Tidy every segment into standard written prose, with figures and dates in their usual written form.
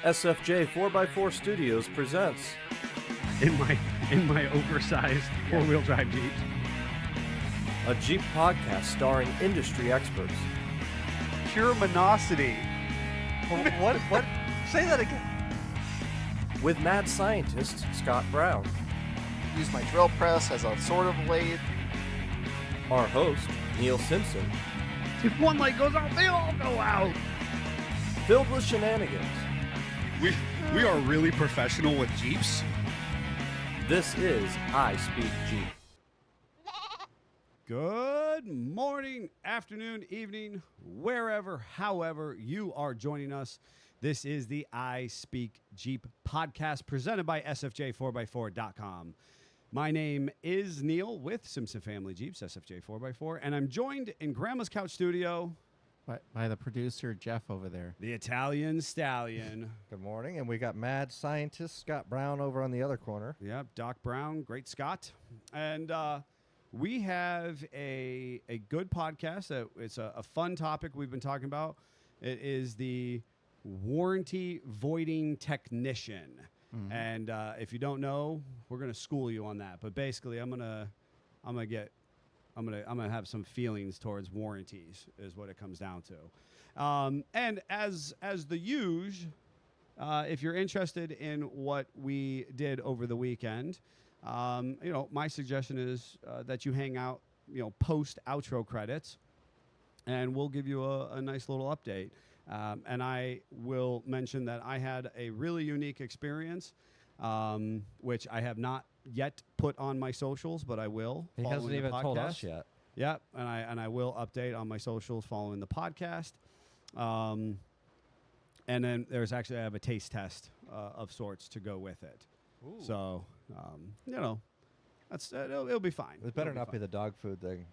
SFJ 4x4 Studios presents in my oversized four-wheel drive Jeep. a Jeep podcast starring industry experts. Pure monosity. What? Say that again. With mad scientist Scott Brown, Use my drill press as a sort of lathe. our host Neil Simpson, If one light goes out, they all go out. filled with shenanigans. We are really professional with Jeeps. This is I Speak Jeep. Good morning, afternoon, evening, wherever, however you are joining us. This is the I Speak Jeep podcast presented by SFJ4x4.com. My name is Neil with Simpson Family Jeeps, SFJ 4x4, and I'm joined in Grandma's Couch Studio, By the producer, Jeff, over there. the Italian Stallion. Good morning, and we got mad scientist Scott Brown over on the other corner. Yep, Doc Brown, great Scott. And we have a good podcast. It's a fun topic we've been talking about. It is the warranty voiding technician. And if you don't know, we're gonna school you on that. But basically, I'm gonna have some feelings towards warranties, is what it comes down to. And as the usual, if you're interested in what we did over the weekend, my suggestion is that you hang out, post outro credits, and we'll give you a nice little update. And I will mention that I had a really unique experience, which I have not yet put on my socials, but I will. He following hasn't the even told us podcast. yet. Yep, and I will update on my socials following the podcast. And then I have a taste test of sorts to go with it. Ooh. So, it'll be fine. It better It'll not be fine. the dog food thing.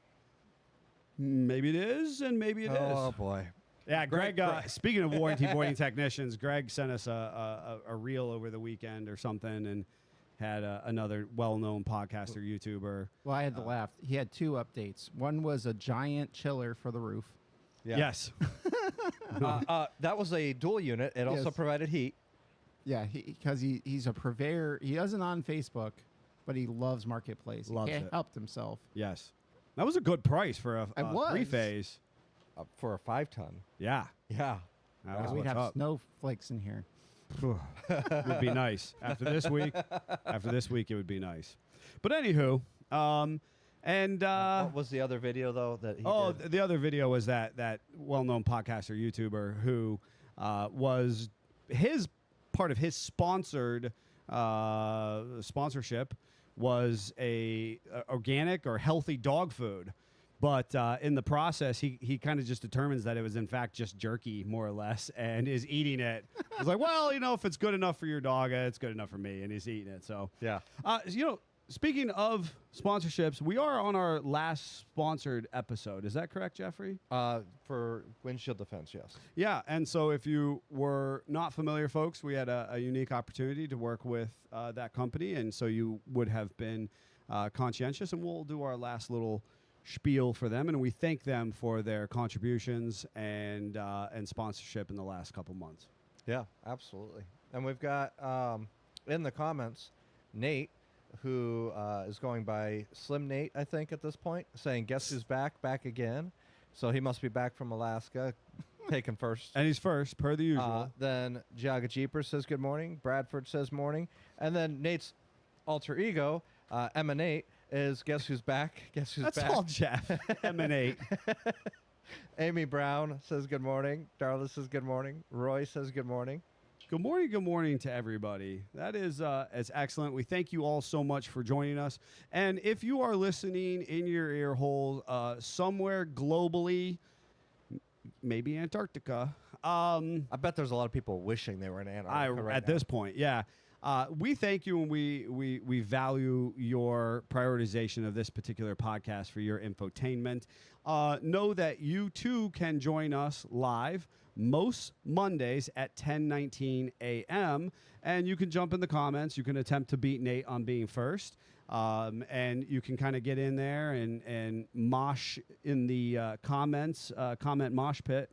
Maybe it is, and maybe it is. Oh boy. Yeah, Greg. Speaking of warranty voiding technicians, Greg sent us a reel over the weekend or something, and had another well-known podcaster, YouTuber. Well, I had to laugh. He had two updates. One was a giant chiller for the roof. Yeah. Yes. That was a dual unit. It also Yes. provided heat. Yeah, because he's a purveyor. He doesn't on Facebook, but he loves Marketplace. Loves he it. helped himself. Yes. That was a good price for a It was. three-phase. For a 5-ton. Yeah. Yeah. That was We'd what's have up. snowflakes in here. Would be nice after this week. After this week, it would be nice. But anywho, What was the other video though that he did? the other video was that well-known podcaster YouTuber who was his part of his sponsored sponsorship was a organic or healthy dog food. But in the process, he kind of just determines that it was, in fact, just jerky, more or less, and is eating it. He's like, well, if it's good enough for your dog, it's good enough for me, and he's eating it. So, Yeah. speaking of sponsorships, we are on our last sponsored episode. Is that correct, Jeffrey? For windshield defense, yes. Yeah, and so if you were not familiar, folks, we had a unique opportunity to work with that company, and so you would have been conscientious, and we'll do our last little spiel for them, and we thank them for their contributions and sponsorship in the last couple months. Yeah, absolutely. And we've got in the comments Nate, who is going by Slim Nate, I think, at this point, saying, "Guess who's back again?" So he must be back from Alaska, taken first. And he's first, per the usual. Then Jaga Jeeper says good morning. Bradford says morning. And then Nate's alter ego, Emanate, is guess who's back? Guess who's That's back? all Jeff. Emanate. Amy Brown says good morning. Darla says good morning. Roy says good morning. Good morning to everybody. That is excellent. We thank you all so much for joining us. And if you are listening in your ear hole somewhere globally, maybe Antarctica, I bet there's a lot of people wishing they were in Antarctica right at now. this point, yeah. We thank you, and we value your prioritization of this particular podcast for your infotainment. Know that you too can join us live most Mondays at 10:19 a.m. And you can jump in the comments. You can attempt to beat Nate on being first. And you can kind of get in there and mosh in the comments, comment mosh pit.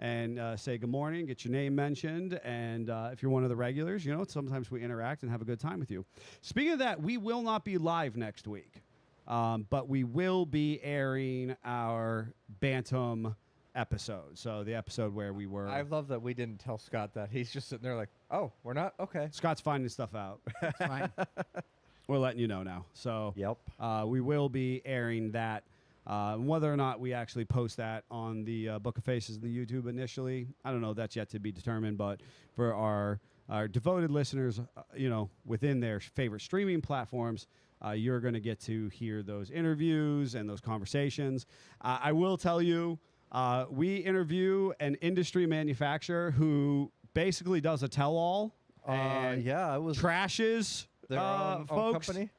and say good morning, get your name mentioned, and if you're one of the regulars, sometimes we interact and have a good time with you. Speaking of that, we will not be live next week, but we will be airing our Bantam episode. So the episode where we were. I love that we didn't tell Scott that. He's just sitting there like, oh, we're not? Okay. Scott's finding stuff out. It's fine. We're letting you know now. So Yep. we will be airing that. Whether or not we actually post that on the Book of Faces and the YouTube initially, I don't know. That's yet to be determined. But for our devoted listeners, within their favorite streaming platforms, you're going to get to hear those interviews and those conversations. I will tell you, we interview an industry manufacturer who basically does a tell-all and Yeah, it was trashes their own folks company.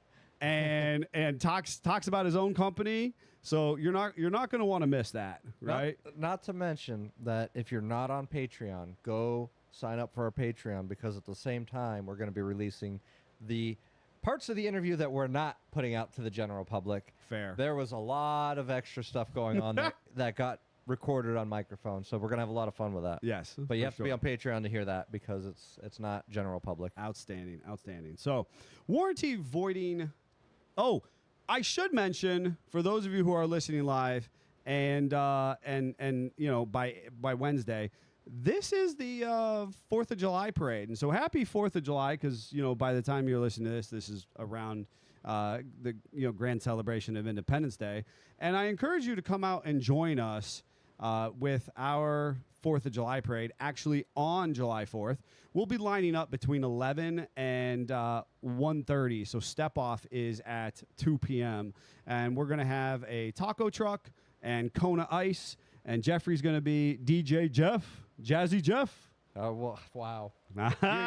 and talks about his own company. So you're not going to want to miss that, right? Not to mention that if you're not on Patreon, go sign up for our Patreon, because at the same time we're going to be releasing the parts of the interview that we're not putting out to the general public. Fair. There was a lot of extra stuff going on that got recorded on microphone, so we're going to have a lot of fun with that. Yes. But you for have to be sure. on Patreon to hear that, because it's not general public. Outstanding. So, warranty voiding. Oh, I should mention, for those of you who are listening live, and by Wednesday, this is the 4th of July parade, and so happy 4th of July, because by the time you're listening to this is around the grand celebration of Independence Day, and I encourage you to come out and join us with our 4th of July parade. Actually, on July 4th, we'll be lining up between 11 and 1:30. So step off is at 2 p.m. And we're going to have a taco truck and Kona Ice. And Jeffrey's going to be DJ Jeff, Jazzy Jeff. Oh, well, wow.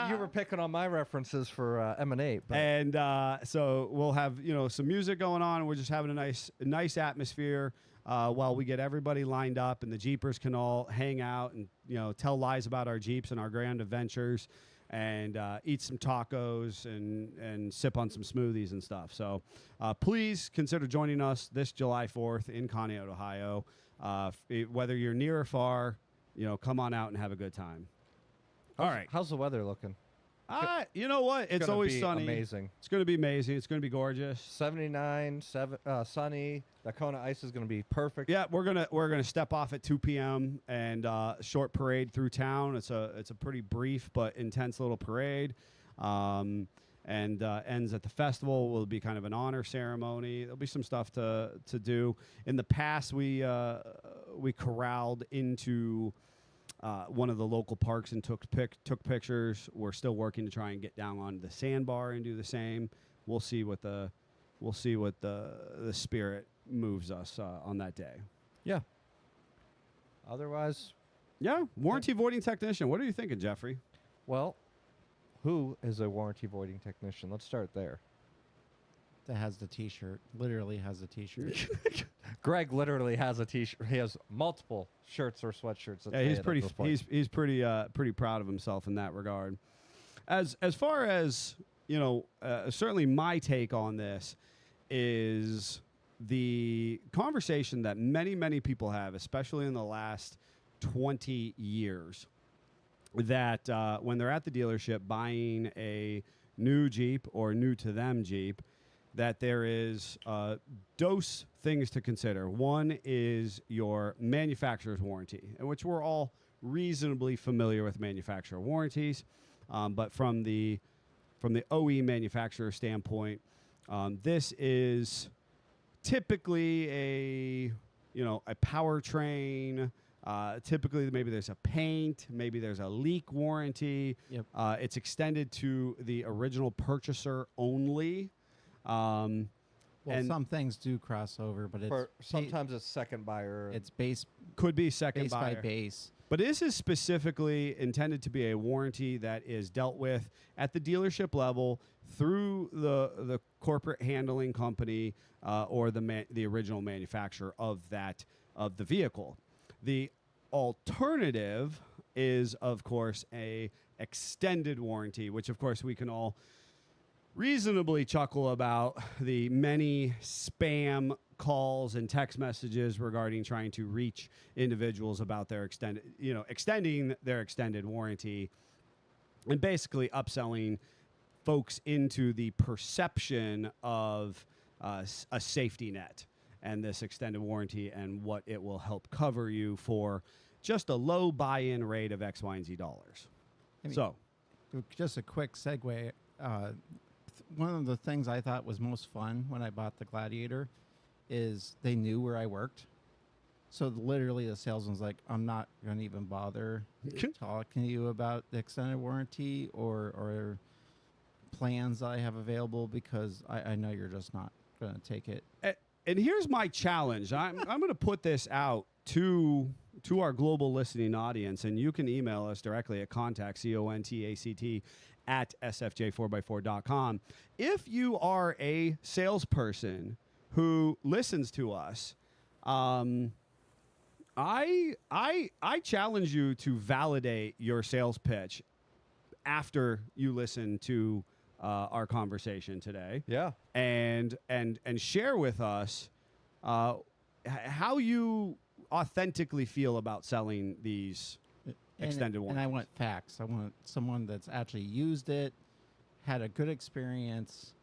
you were picking on my references for M&A. And so we'll have some music going on, and we're just having a nice atmosphere while we get everybody lined up, and the Jeepers can all hang out and tell lies about our Jeeps and our grand adventures, and eat some tacos and sip on some smoothies and stuff. So please consider joining us this July 4th in Conneaut, Ohio. Whether you're near or far, come on out and have a good time. All right. How's the weather looking? You know what? It's gonna always be sunny. amazing. It's going to be amazing. It's going to be gorgeous. 79, sunny. The Kona Ice is going to be perfect. Yeah, we're gonna step off at 2 p.m. and short parade through town. It's a pretty brief but intense little parade, and ends at the festival. Will be kind of an honor ceremony. There'll be some stuff to do. In the past, we corralled into one of the local parks and took pictures. We're still working to try and get down on the sandbar and do the same. We'll see what the spirit moves us on that day. Yeah. Otherwise, Yeah, warranty voiding technician. What are you thinking, Jeffrey? well, who is a warranty voiding technician? Let's start there. That has the T-shirt. Literally has the T-shirt. Greg literally has a T-shirt. He has multiple shirts or sweatshirts. that Yeah, say he's it at pretty. this point. He's pretty proud of himself in that regard. As far as certainly my take on this is the conversation that many people have, especially in the last 20 years, that when they're at the dealership buying a new Jeep or new to them Jeep, that there is dose things to consider. One is your manufacturer's warranty, in which we're all reasonably familiar with manufacturer warranties, but from the OE manufacturer standpoint, this is typically a powertrain. Typically, maybe there's a paint, maybe there's a leak warranty. Yep. It's extended to the original purchaser only. Well, and some things do cross over, but it's Sometimes it's second buyer. it's base could be second buyer. by base. But this is specifically intended to be a warranty that is dealt with at the dealership level through the corporate handling company or the original manufacturer of the vehicle. The alternative is, of course, a extended warranty, which of course we can all reasonably chuckle about the many spam calls and text messages regarding trying to reach individuals about their extending their extended warranty, and basically upselling folks into the perception of a safety net and this extended warranty and what it will help cover you for just a low buy-in rate of X, Y, and Z dollars. I mean, So, just a quick segue. One of the things I thought was most fun when I bought the Gladiator is they knew where I worked. So literally the salesman's like, I'm not going to even bother talking to you about the extended warranty or plans that I have available because I know you're just not going to take it. and here's my challenge. I'm going to put this out to our global listening audience, and you can email us directly at contact, CONTACT, at sfj4x4.com. If you are a salesperson who listens to us, I challenge you to validate your sales pitch after you listen to our conversation today. Yeah. And share with us how you authentically feel about selling these extended And I warranties. want facts. I want someone that's actually used it, had a good experience,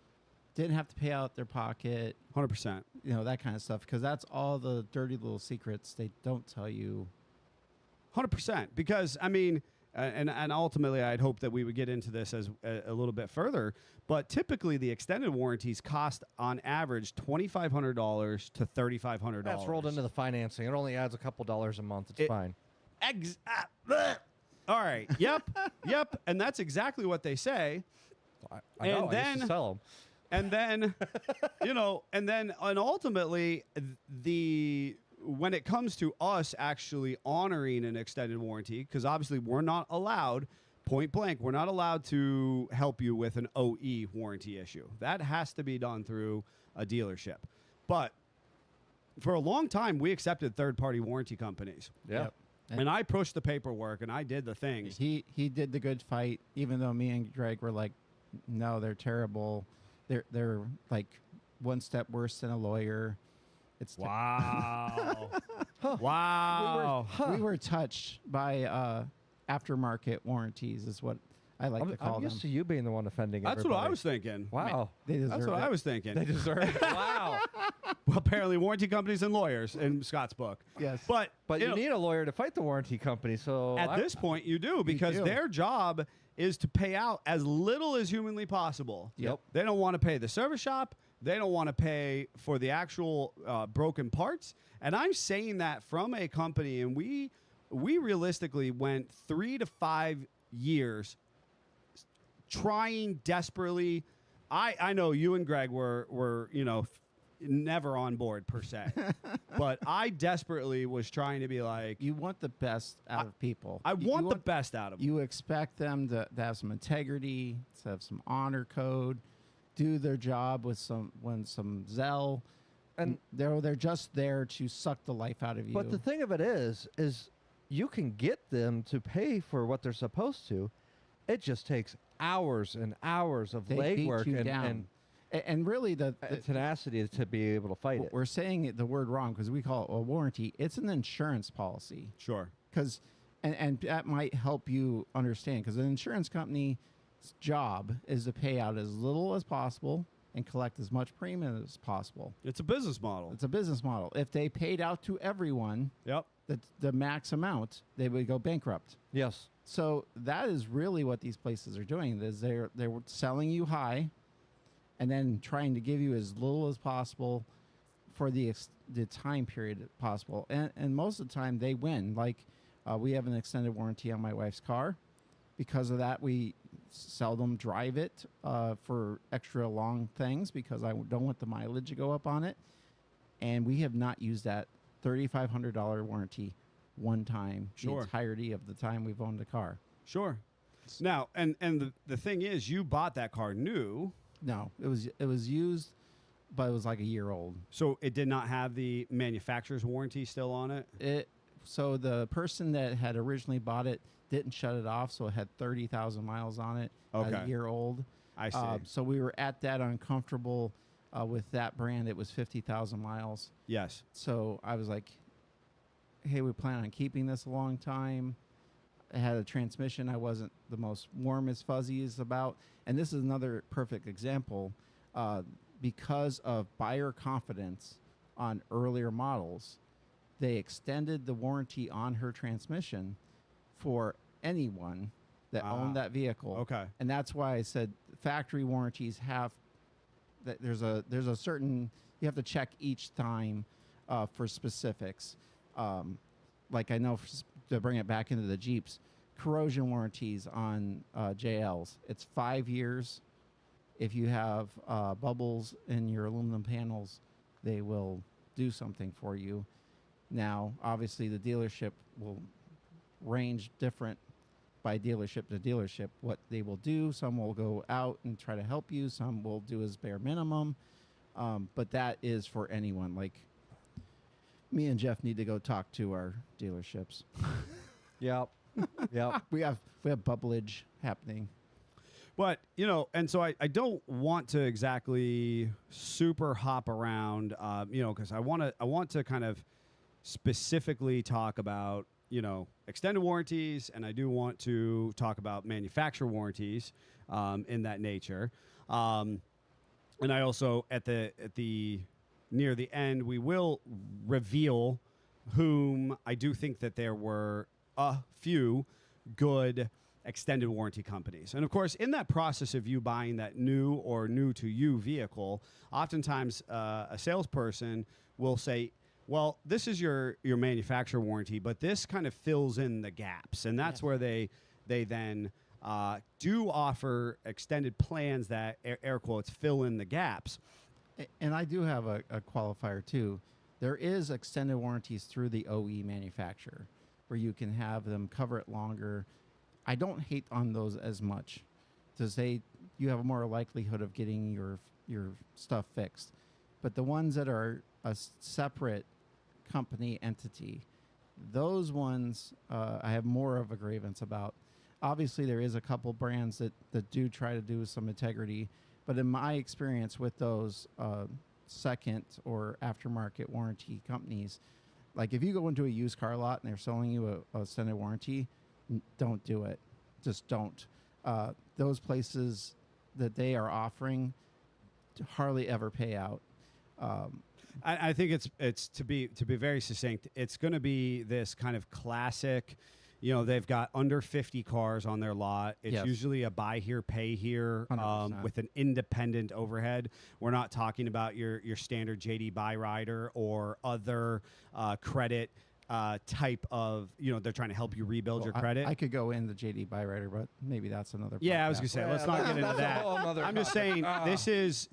didn't have to pay out their pocket, 100%. that kind of stuff. Because that's all the dirty little secrets they don't tell you. 100%. Because, I mean, and ultimately I'd hope that we would get into this as a little bit further, but typically the extended warranties cost on average $2,500 to $3,500. That's rolled into the financing. It only adds a couple dollars a month. It's fine. All right. Yep. Yep. And that's exactly what they say. I know. And I used to then- sell them. And then, and ultimately, when it comes to us actually honoring an extended warranty, because obviously we're not allowed, point blank, we're not allowed to help you with an OE warranty issue. That has to be done through a dealership. But for a long time, we accepted third-party warranty companies. Yeah. Yep. And I pushed the paperwork, and I did the things. He did the good fight, even though me and Greg were like, no, they're terrible. They're like one step worse than a lawyer. It's Wow. Wow. we were touched by aftermarket warranties, is what I like to call I'm them. used to you being the one offending That's everybody. what I was thinking. Wow. They deserve That's what it. I was thinking. They deserve it. Wow. Well, apparently warranty companies and lawyers in Scott's book. Yes. But But you know, need a lawyer to fight the warranty company. So at this point you do, because do. their job is to pay out as little as humanly possible. Yep. They don't want to pay the service shop. They don't want to pay for the actual broken parts. And I'm saying that from a company, and we realistically went 3 to 5 years trying desperately. I know you and Greg were never on board per se, but I desperately was trying to be like, You want the best out of people. I You want the best out of them. You expect them to have some integrity, to have some honor code, do their job with some zeal, And- they're just there to suck the life out of you. But the thing of it is you can get them to pay for what they're supposed to. It just takes hours and hours of they beat legwork you and down. And really, the tenacity to be able to fight it. we're saying the word wrong because we call it a warranty. It's an insurance policy. Sure. Because and that might help you understand, because an insurance company's job is to pay out as little as possible and collect as much premium as possible. It's a business model. It's a business model. If they paid out to everyone Yep. the max amount, they would go bankrupt. Yes. So that is really what these places are doing. Is they're selling you high, and then trying to give you as little as possible for the time period possible. And most of the time they win. Like we have an extended warranty on my wife's car. Because of that, we seldom drive it for extra long things because I don't want the mileage to go up on it. And we have not used that $3,500 warranty one time Sure. the entirety of the time we've owned the car. Sure. Now, and the thing is, you bought that car new, No, it was used, but it was like a year old. so it did not have the manufacturer's warranty still on it. So the person that had originally bought it didn't shut it off, so it had 30,000 miles on it. Okay. A year old. I see. So we were at that uncomfortable With that brand, it was 50,000 miles. Yes. So I was like, hey, we plan on keeping this a long time. I had a transmission I wasn't the most warm as fuzzies about. And this is another perfect example. Because of buyer confidence on earlier models, they extended the warranty on her transmission for anyone that owned that vehicle. Okay. And that's why I said factory warranties have that there's a certain, you have to check each time for specifics. Like I know to bring it back into the Jeeps, corrosion warranties on JLs, it's 5 years. If you have bubbles in your aluminum panels, they will do something for you. Now, obviously, the dealership will range different by dealership to dealership what they will do. Some will go out and try to help you. Some will do as bare minimum. But that is for anyone. Like me and Jeff need to go talk to our dealerships. Yep. Yep. We have bubblage happening. But, and so I don't want to exactly super hop around, because I want to kind of specifically talk about, extended warranties, and I do want to talk about manufacturer warranties in that nature. And I also, at the near the end, we will reveal whom I do think that there were a few good extended warranty companies. And of course, in that process of you buying that new or new to you vehicle, oftentimes a salesperson will say, well, this is your manufacturer warranty, but this kind of fills in the gaps. And that's where they then do offer extended plans that, air quotes, fill in the gaps. And I do have a qualifier too. There is extended warranties through the OE manufacturer where you can have them cover it longer. I don't hate on those as much because you have a more likelihood of getting your stuff fixed. But the ones that are a separate company entity, those ones I have more of a grievance about. Obviously, there is a couple brands that do try to do some integrity, but in my experience with those second or aftermarket warranty companies, like if you go into a used car lot and they're selling you a extended warranty, don't do it. Just don't. Those places that they are offering hardly ever pay out. I think it's to be very succinct. It's going to be this kind of classic. They've got under 50 cars on their lot. It's usually a buy here, pay here with an independent overhead. We're not talking about your standard JD buy rider or other credit type of, they're trying to help you rebuild your credit. I could go in the JD buy rider, but maybe that's another. Yeah, I was gonna say let's not get into that. I'm just saying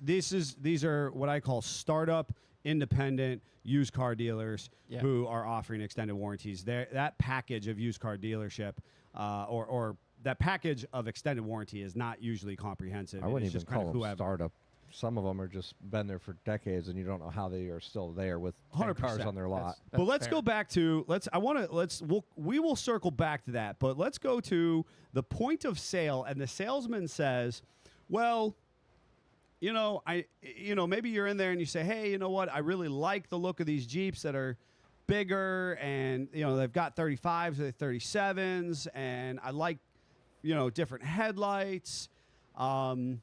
these are what I call startup independent used car dealers who are offering extended warranties. That package of used car dealership or that package of extended warranty is not usually comprehensive. I wouldn't It's even just kind call of them whoever. startup. Some of them are just been there for decades, and you don't know how they are still there with 10 100%. cars on their lot. But let's go back to we will circle back to that. But let's go to the point of sale, and the salesman says, "Well, maybe you're in there and you say, hey, you know what? I really like the look of these Jeeps that are bigger, and they've got 35s, they're 37s, and I like different headlights. I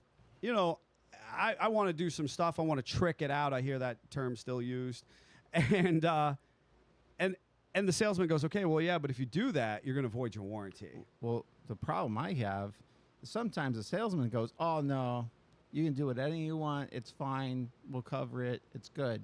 want to do some stuff. I want to trick it out. I hear that term still used. And the salesman goes, okay, well, yeah, but if you do that, you're going to void your warranty. Well, the problem I have is sometimes the salesman goes, oh, no, you can do whatever you want. It's fine. We'll cover it. It's good.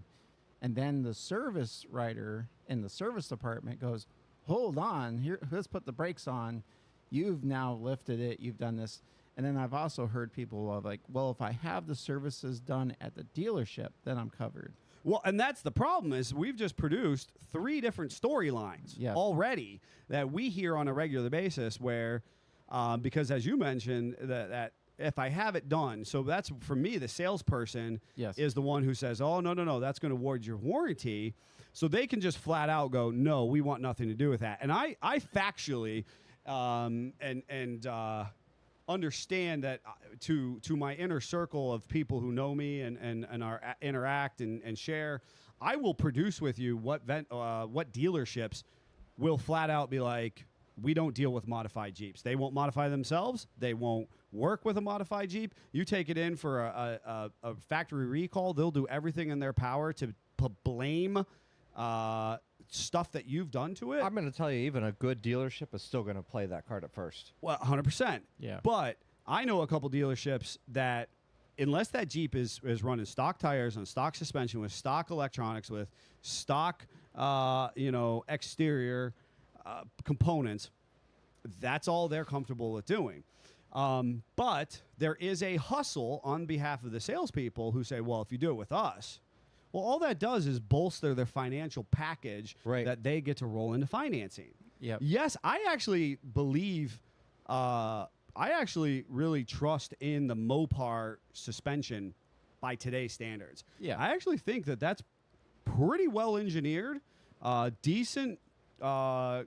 And then the service writer in the service department goes, hold on. Here, let's put the brakes on. You've now lifted it. You've done this. And then I've also heard people of like, well, if I have the services done at the dealership, then I'm covered. Well, and that's the problem is we've just produced 3 different storylines already that we hear on a regular basis where, because as you mentioned, that if I have it done, so that's for me, the salesperson is the one who says, oh, no, that's going to void your warranty. So they can just flat out go, no, we want nothing to do with that. And I factually, understand that to my inner circle of people who know me and are interact and share, I will produce with you what dealerships will flat out be like, we don't deal with modified Jeeps. They won't modify themselves. They won't work with a modified Jeep. You take it in for a factory recall, they'll do everything in their power to blame stuff that you've done to it. I'm going to tell you, even a good dealership is still going to play that card at first. Well, 100%. Yeah. But I know a couple dealerships that, unless that Jeep is running stock tires and stock suspension with stock electronics with stock, exterior components, that's all they're comfortable with doing. But there is a hustle on behalf of the salespeople who say, well, if you do it with us, well, all that does is bolster their financial package Right. that they get to roll into financing. Yep. Yes, I actually believe, I actually really trust in the Mopar suspension by today's standards. Yeah. I actually think that that's pretty well engineered, decent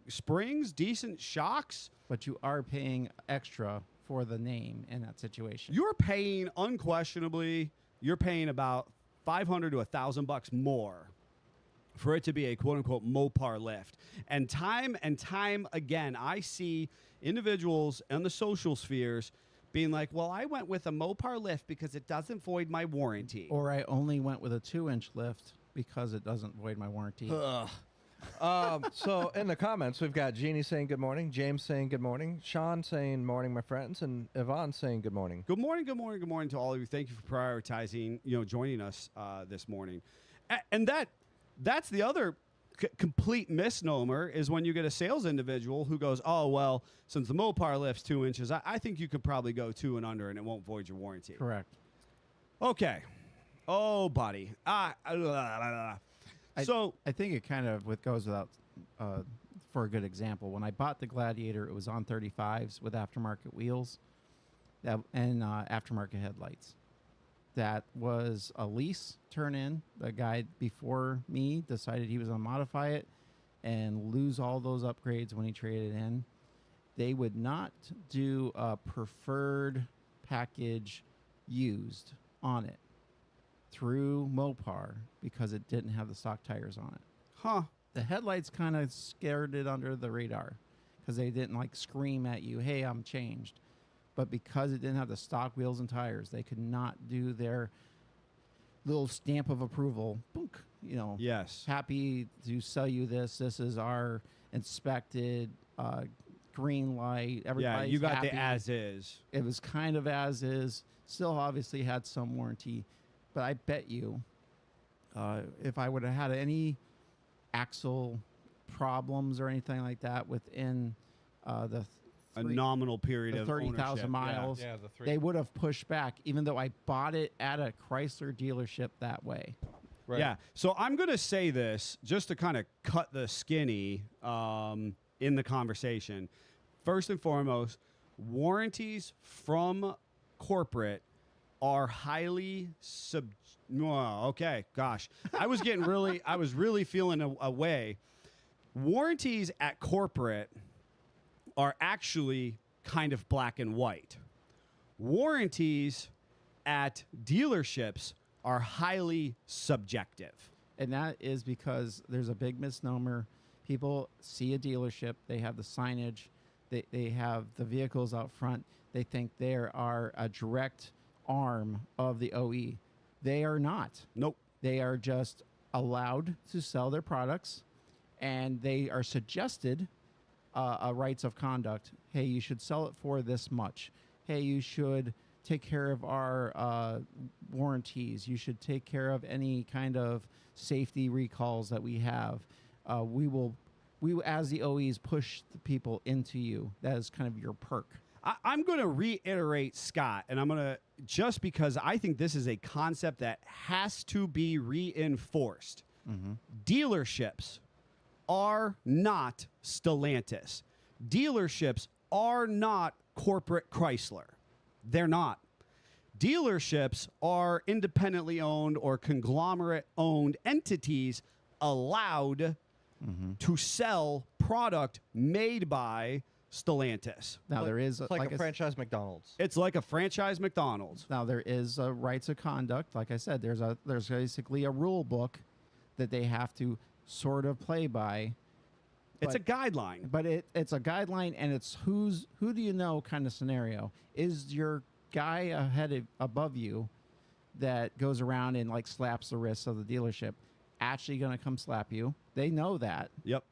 springs, decent shocks. But you are paying extra for the name in that situation. You're paying, unquestionably, you're paying about $500 to $1,000 more for it to be a quote-unquote Mopar lift. And time again, I see individuals in the social spheres being like, well, I went with a Mopar lift because it doesn't void my warranty. Or I only went with a 2-inch lift because it doesn't void my warranty. So in the comments, we've got Jeannie saying good morning, James saying good morning, Sean saying morning, my friends, and Yvonne saying good morning. Good morning to all of you. Thank you for prioritizing, joining us this morning. And that's the other complete misnomer is when you get a sales individual who goes, oh, well, since the Mopar lifts 2 inches, I think you could probably go 2 and under and it won't void your warranty. Correct. Okay. Oh, buddy. So I think it kind of goes without, for a good example, when I bought the Gladiator, it was on 35s with aftermarket wheels and aftermarket headlights. That was a lease turn-in. The guy before me decided he was going to modify it and lose all those upgrades when he traded in. They would not do a preferred package used on it through Mopar because it didn't have the stock tires on it. huh. The headlights kind of scared it under the radar because they didn't scream at you, hey, I'm changed. But because it didn't have the stock wheels and tires, they could not do their little stamp of approval. Boonk, Yes. happy to sell you this. This is our inspected green light. Yeah, Everybody's you got happy. the as is. It was kind of as is. Still obviously had some warranty. But I bet you if I would have had any axle problems or anything like that within the A nominal period the of 30,000 ownership. miles, Yeah, the 3. they would have pushed back, even though I bought it at a Chrysler dealership that way. Right. Yeah. So I'm going to say this just to kind of cut the skinny in the conversation. First and foremost, warranties from corporate are highly okay, gosh. I was really feeling a way. Warranties at corporate are actually kind of black and white. Warranties at dealerships are highly subjective. And that is because there's a big misnomer. People see a dealership, they have the signage, they have the vehicles out front. They think they are a direct arm of the OE. They are not. Nope. They are just allowed to sell their products, and they are suggested rights of conduct. Hey, you should sell it for this much. Hey, you should take care of our warranties. You should take care of any kind of safety recalls that we have. We as the OEs push the people into you. That is kind of your perk. I'm going to reiterate Scott, and I'm going to, just because I think this is a concept that has to be reinforced. Dealerships are not Stellantis. Dealerships are not corporate Chrysler. They're not. Dealerships are independently owned or conglomerate owned entities allowed to sell product made by Stellantis. Now there is It's like a I s- franchise McDonald's. It's like a franchise McDonald's. Now there is rights of conduct. Like I said, there's basically a rule book that they have to sort of play by. It's a But- guideline. But it's a guideline, and it's who do you know kind of scenario. Is your guy above you that goes around and like slaps the wrists of the dealership actually going to come slap you? They know that, Yep.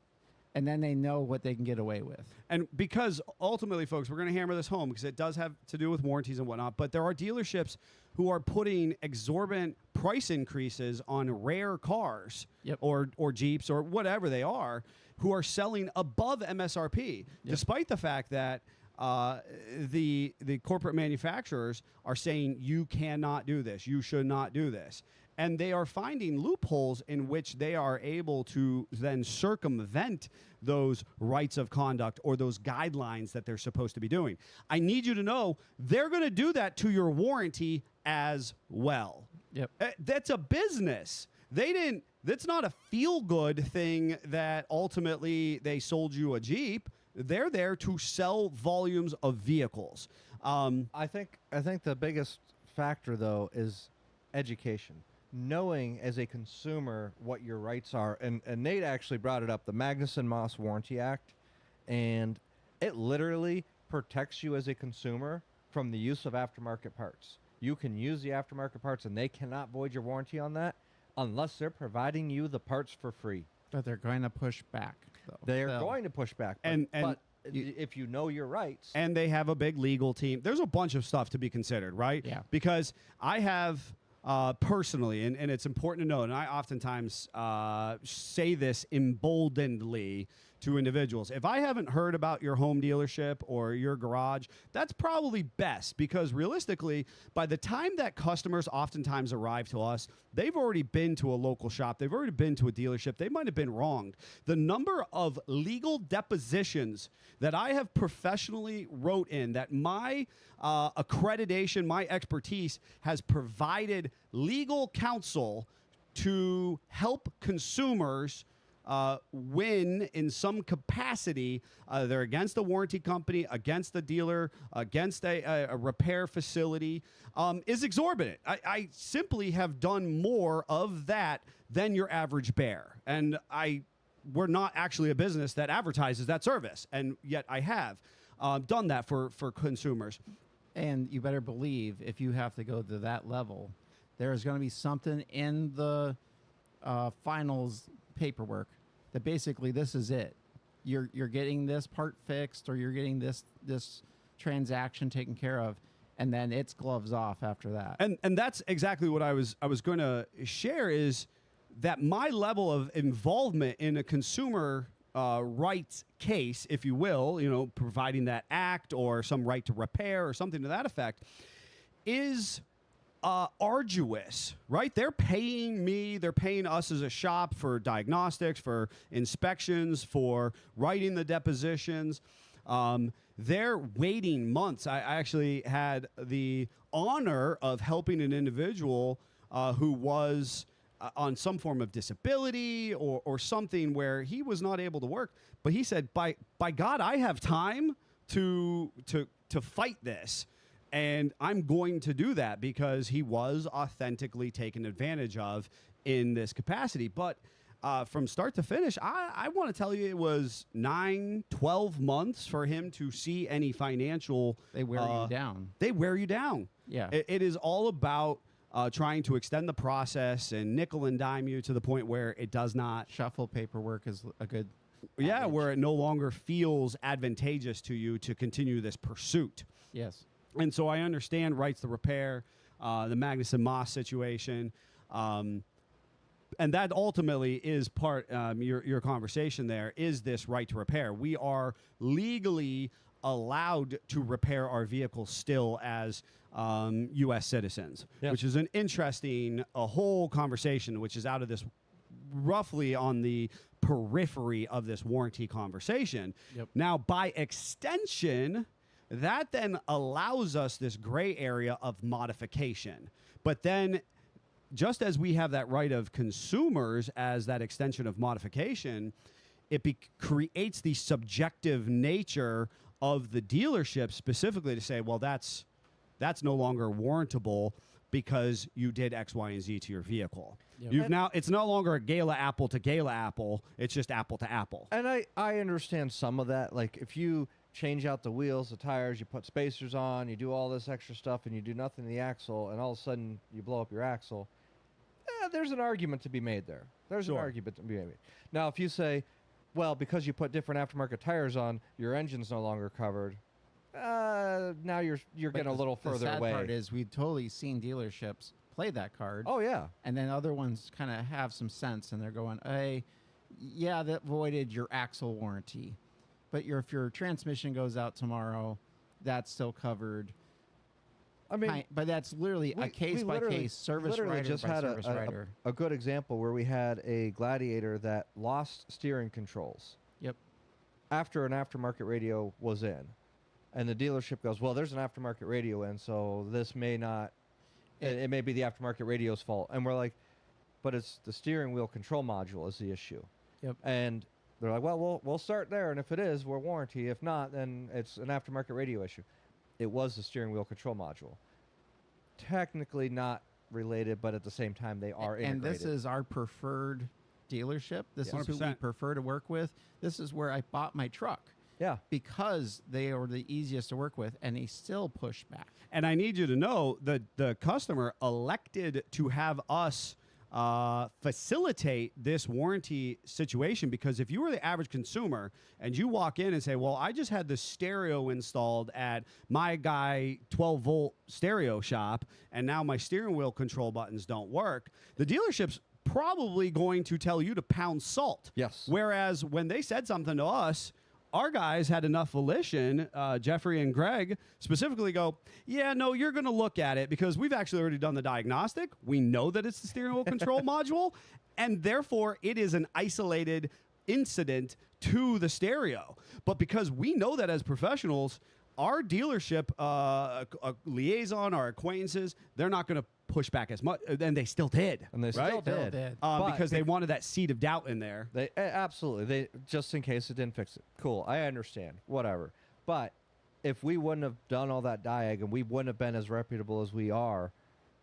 and then they know what they can get away with. And because ultimately, folks, we're going to hammer this home because it does have to do with warranties and whatnot, but there are dealerships who are putting exorbitant price increases on rare cars Yep. or Jeeps or whatever they are, who are selling above MSRP, despite the fact that the corporate manufacturers are saying you cannot do this, you should not do this. And they are finding loopholes in which they are able to then circumvent those rights of conduct or those guidelines that they're supposed to be doing. I need you to know they're going to do that to your warranty as well. Yep. That's a business. That's not a feel-good thing that ultimately they sold you a Jeep. They're there to sell volumes of vehicles. I think the biggest factor though is education. Knowing as a consumer what your rights are, and Nate actually brought it up, the Magnuson-Moss Warranty Act, and it literally protects you as a consumer from the use of aftermarket parts. You can use the aftermarket parts, and they cannot void your warranty on that unless they're providing you the parts for free. But they're going to push back, though. They're They'll- going to push back, And if you know your rights, and they have a big legal team. There's a bunch of stuff to be considered, right? Yeah. Because I have personally, and it's important to know, and I oftentimes say this emboldenedly to individuals. If I haven't heard about your home dealership or your garage, that's probably best because realistically, by the time that customers oftentimes arrive to us, they've already been to a local shop. They've already been to a dealership. They might have been wronged. The number of legal depositions that I have professionally wrote in that my accreditation, my expertise has provided legal counsel to help consumers win in some capacity. They're against the warranty company, against the dealer, against a repair facility, is exorbitant. I simply have done more of that than your average bear. And we're not actually a business that advertises that service. And yet I have done that for consumers. And you better believe if you have to go to that level, there's going to be something in the finals paperwork that basically this is it. You're getting this part fixed, or you're getting this transaction taken care of, and then it's gloves off after that. And that's exactly what I was going to share is that my level of involvement in a consumer rights case, if you will, providing that act or some right to repair or something to that effect, is arduous, right? They're paying me, they're paying us as a shop for diagnostics, for inspections, for writing the depositions. They're waiting months. I actually had the honor of helping an individual who was on some form of disability or something where he was not able to work. But he said, by God, I have time to fight this. And I'm going to do that because he was authentically taken advantage of in this capacity. But from start to finish, I want to tell you it was 9-12 months for him to see any financial. They wear you down. They wear you down. Yeah. It is all about trying to extend the process and nickel and dime you to the point where it does not. Shuffle paperwork is a good. Yeah, adage. where it no longer feels advantageous to you to continue this pursuit. Yes. And so I understand rights to repair, the Magnuson-Moss situation. And that ultimately is part, your conversation there, is this right to repair. We are legally allowed to repair our vehicles still as U.S. citizens, Yes. which is an interesting, a whole conversation, which is out of this roughly on the periphery of this warranty conversation. Yep. Now, by extension, that then allows us this gray area of modification. But then, just as we have that right of consumers as that extension of modification, it creates the subjective nature of the dealership specifically to say, well, that's no longer warrantable because you did X, Y, and Z to your vehicle. It's no longer a Gala apple to Gala apple. It's just apple to apple. And I understand some of that. Like if you change out the wheels, the tires, you put spacers on, you do all this extra stuff, and you do nothing to the axle, and all of a sudden you blow up your axle. There's an argument to be made there. There's an argument to be made. Now, if you say, well, because you put different aftermarket tires on, your engine's no longer covered. Now you're getting a little further the sad away. part is we've totally seen dealerships play that card. Oh yeah. And then other ones kind of have some sense, and they're going, hey, yeah, that voided your axle warranty. But if your transmission goes out tomorrow, that's still covered. I mean, But that's literally a case-by-case service literally rider just by had service rider. a good example where we had a Gladiator that lost steering controls Yep. after an aftermarket radio was in. And the dealership goes, well, there's an aftermarket radio in, so this may not, it may be the aftermarket radio's fault. And we're like, but it's the steering wheel control module is the issue. Yep. And they're like, well, we'll start there, and if it is, we're warranty. If not, then it's an aftermarket radio issue. It was the steering wheel control module. Technically not related, but at the same time, they are And integrated. this is our preferred dealership. This Yeah. is who we 100%. prefer to work with. This is where I bought my truck. Yeah. Because they are the easiest to work with, and they still push back. And I need you to know that the customer elected to have us facilitate this warranty situation, because if you were the average consumer and you walk in and say, well, I just had the stereo installed at my guy 12-volt stereo shop, and now my steering wheel control buttons don't work, the dealership's probably going to tell you to pound salt. Yes. Whereas when they said something to us, our guys had enough volition, Jeffrey and Greg, specifically go, yeah, no, you're going to look at it because we've actually already done the diagnostic. We know that it's the steering wheel control module, and therefore it is an isolated incident to the stereo. But because we know that as professionals, our dealership liaison, our acquaintances, they're not going to push back as much, and they still did. And they right? still did. did. But because they wanted that seed of doubt in there. They absolutely. They just in case it didn't fix it. Cool. I understand. Whatever. But if we wouldn't have done all that diag and we wouldn't have been as reputable as we are,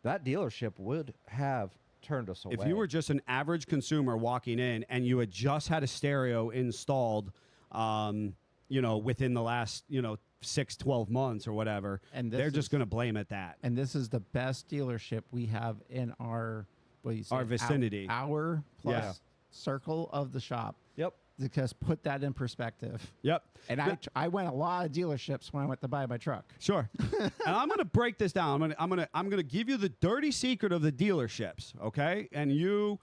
that dealership would have turned us away. If you were just an average consumer walking in and you had just had a stereo installed, within the last, 6, 12 months or whatever, And they're this just is- going to blame it that. And this is the best dealership we have in our Our vicinity. Hour plus Yeah. circle of the shop. Yep. Because put that in perspective. Yep. And I went a lot of dealerships when I went to buy my truck. Sure. And I'm going to break this down. I'm going to give you the dirty secret of the dealerships, okay? And you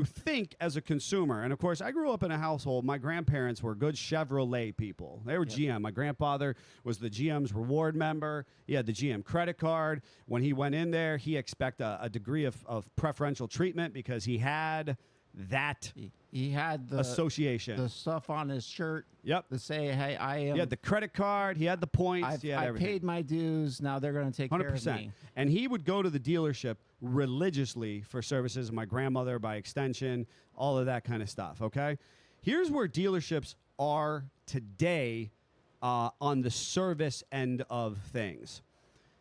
think as a consumer, and of course, I grew up in a household. My grandparents were good Chevrolet people. They were GM. My grandfather was the GM's reward member. He had the GM credit card. When he went in there, he expected a degree of preferential treatment because he had that He had the association. stuff on his shirt Yep. to say, "Hey, I am. He had the credit card. He had the points. I've, he had I everything. paid my dues. Now they're going to take care of 100%. me." And he would go to the dealership religiously for services. My grandmother, by extension, all of that kind of stuff. Okay. Here's where dealerships are today on the service end of things.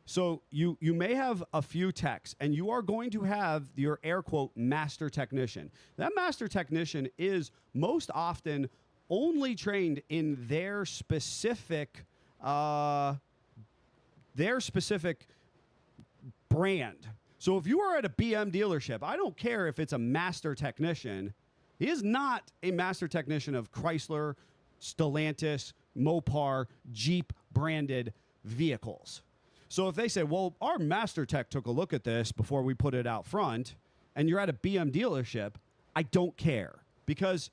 So you may have a few techs, and you are going to have your air quote master technician. That master technician is most often only trained in their specific brand. So if you are at a BM dealership, I don't care if it's a master technician. He is not a master technician of Chrysler, Stellantis, Mopar, Jeep branded vehicles. So if they say, well, our master tech took a look at this before we put it out front, and you're at a BM dealership, I don't care. Because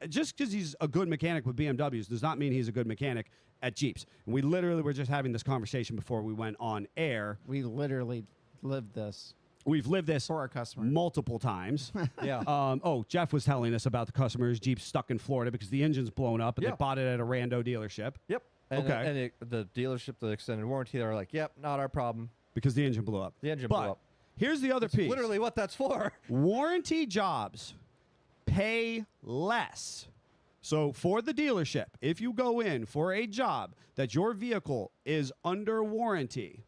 just because he's a good mechanic with BMWs does not mean he's a good mechanic at Jeeps. And we literally were just having this conversation before we went on air. We literally lived this We've lived this for our customers. multiple times. Yeah. Jeff was telling us about the customer's Jeep stuck in Florida because the engine's blown up and Yeah. they bought it at a rando dealership Yep. And, Okay. And the dealership, the extended warranty, they're like, yep, not our problem. because the engine blew up. The engine But blew up. here's the other piece. Literally what that's for. Warranty jobs pay less So for the dealership, if you go in for a job that your vehicle is under warranty,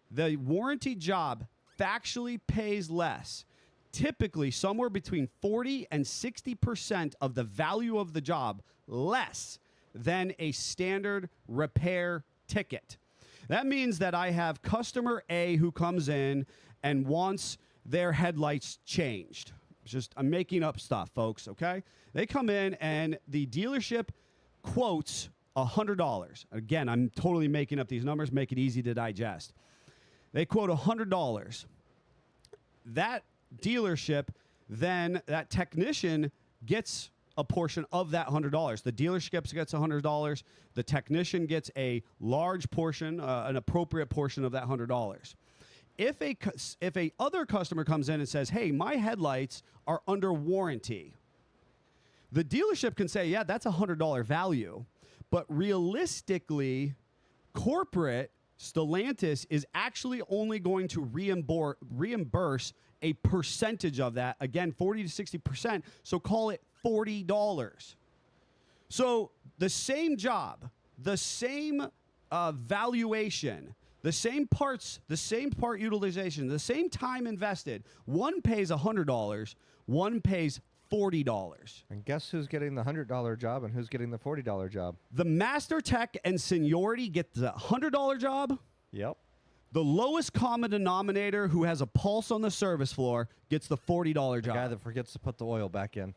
the warranty job factually pays less, typically somewhere between 40 and 60% of the value of the job less than a standard repair ticket. That means that I have customer A who comes in and wants their headlights changed. I'm making up stuff, folks, okay? They come in and the dealership quotes $100. Again, I'm totally making up these numbers, make it easy to digest. They quote $100. That dealership, then that technician gets a portion of that $100. The dealership gets $100. The technician gets a large portion, an appropriate portion of that $100. If a other customer comes in and says, hey, my headlights are under warranty, the dealership can say, yeah, that's $100 value. But realistically, corporate Stellantis is actually only going to reimburse a percentage of that. Again, 40 to 60%. So call it $40. So the same job, the same valuation, the same parts, the same part utilization, the same time invested. One pays $100, one pays $40. And guess who's getting the $100 job and who's getting the $40 job? The master tech and seniority get the $100 job. Yep. The lowest common denominator who has a pulse on the service floor gets the $40 The job. guy that forgets to put the oil back in.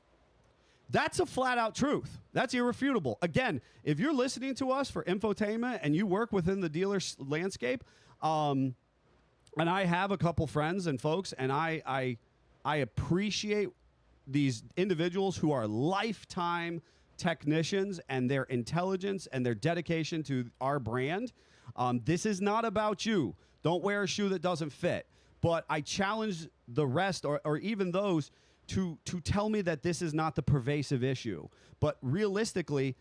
That's a flat out truth. That's irrefutable. Again, if you're listening to us for infotainment and you work within the dealer landscape, and I have a couple friends and folks, and I appreciate these individuals who are lifetime technicians and their intelligence and their dedication to our brand. This is not about you. Don't wear a shoe that doesn't fit. But I challenge the rest or even those to tell me that this is not the pervasive issue. But realistically,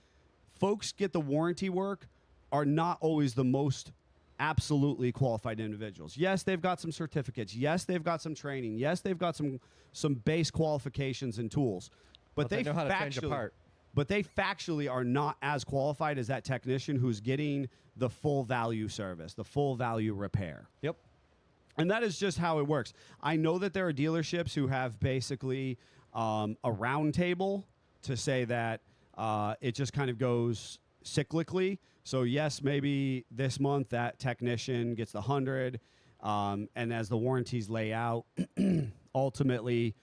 folks get the warranty work are not always the most absolutely qualified individuals. Yes, they've got some certificates. Yes, they've got some training. Yes, they've got some base qualifications and tools. But they know how to change a part. But they factually are not as qualified as that technician who's getting the full value service, the full value repair. Yep. And that is just how it works. I know that there are dealerships who have basically a round table to say that it just kind of goes cyclically. So yes, maybe this month that technician gets the 100, and as the warranties lay out, ultimately,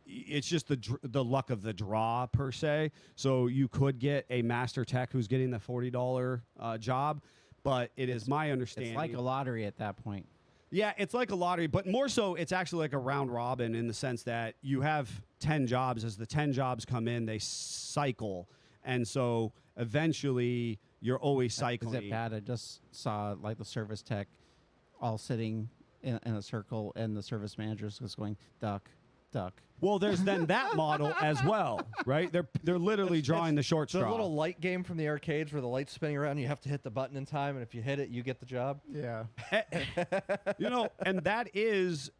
it's just the luck of the draw per se. So you could get a master tech who's getting the $40 job, but it's my understanding It's like a lottery at that point. Yeah, it's like a lottery, but more so it's actually like a round robin in the sense that you have 10 jobs. As the 10 jobs come in, they cycle. And so eventually you're always cycling. Is it bad? I just saw like the service tech all sitting in a circle and the service manager's just going, duck, duck. Well, there's then that model as well, right? They're literally drawing the short The straw. little light game from the arcades where the light's spinning around, you have to hit the button in time, and if you hit it, you get the job. Yeah. And that is,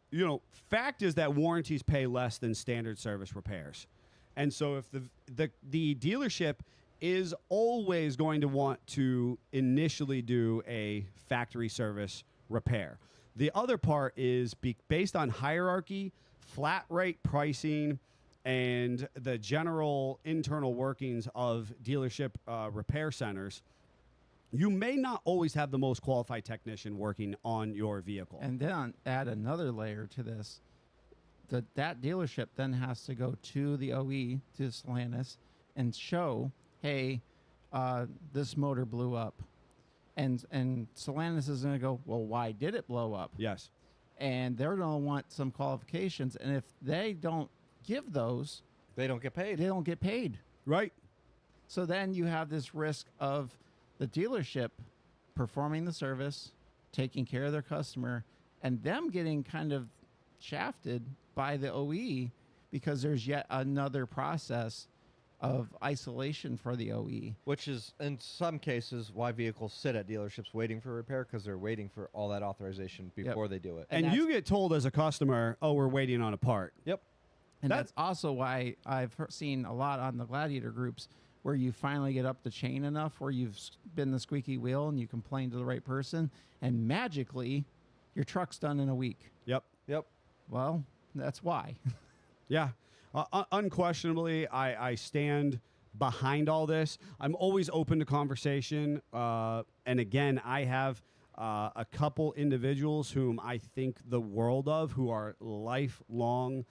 fact is that warranties pay less than standard service repairs. And so if the dealership is always going to want to initially do a factory service repair. The other part is based on hierarchy, flat rate pricing, and the general internal workings of dealership repair centers, you may not always have the most qualified technician working on your vehicle. And then add another layer to this. That dealership then has to go to the OE, to Stellantis, and show, hey, this motor blew up. And Stellantis is going to go, well, why did it blow up? Yes. And they're going to want some qualifications. And if they don't give those, They don't get paid. they don't get paid. Right. So then you have this risk of the dealership performing the service, taking care of their customer, and them getting kind of shafted by the OE because there's yet another process of isolation for the OE. Which is, in some cases, why vehicles sit at dealerships waiting for repair, because they're waiting for all that authorization before they do it. And And you get told as a customer, oh, we're waiting on a part. Yep. And That- that's also why I've seen a lot on the Gladiator groups where you finally get up the chain enough where you've been the squeaky wheel and you complain to the right person, and magically your truck's done in a week. Yep. Yep. Well, that's why. Yeah. Unquestionably, I stand behind all this. I'm always open to conversation. And again, I have a couple individuals whom I think the world of, who are lifelong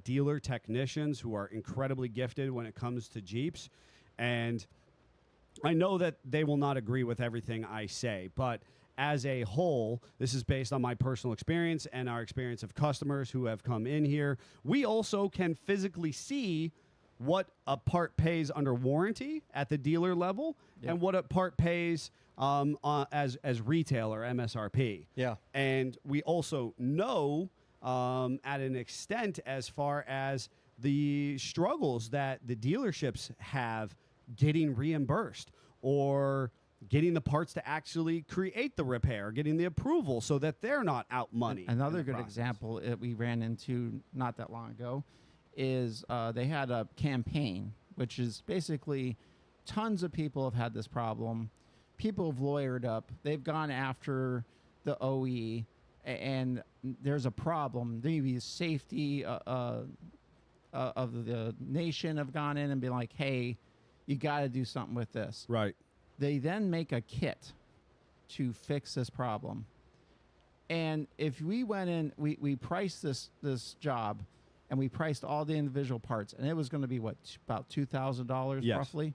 dealer technicians who are incredibly gifted when it comes to Jeeps. And I know that they will not agree with everything I say, but as a whole, this is based on my personal experience and our experience of customers who have come in here. We also can physically see what a part pays under warranty at the dealer level and what a part pays as retail or MSRP. Yeah. And we also know at an extent as far as the struggles that the dealerships have getting reimbursed or getting the parts to actually create the repair, getting the approval so that they're not out money. Another in the good process. example that we ran into not that long ago is they had a campaign, which is basically tons of people have had this problem. People have lawyered up. They've gone after the OE, and there's a problem. Maybe safety of the nation have gone in and been like, hey, you got to do something with this. Right. They then make a kit to fix this problem. And if we went in, we priced this job, and we priced all the individual parts, and it was going to be what, about $2,000 Yes. roughly.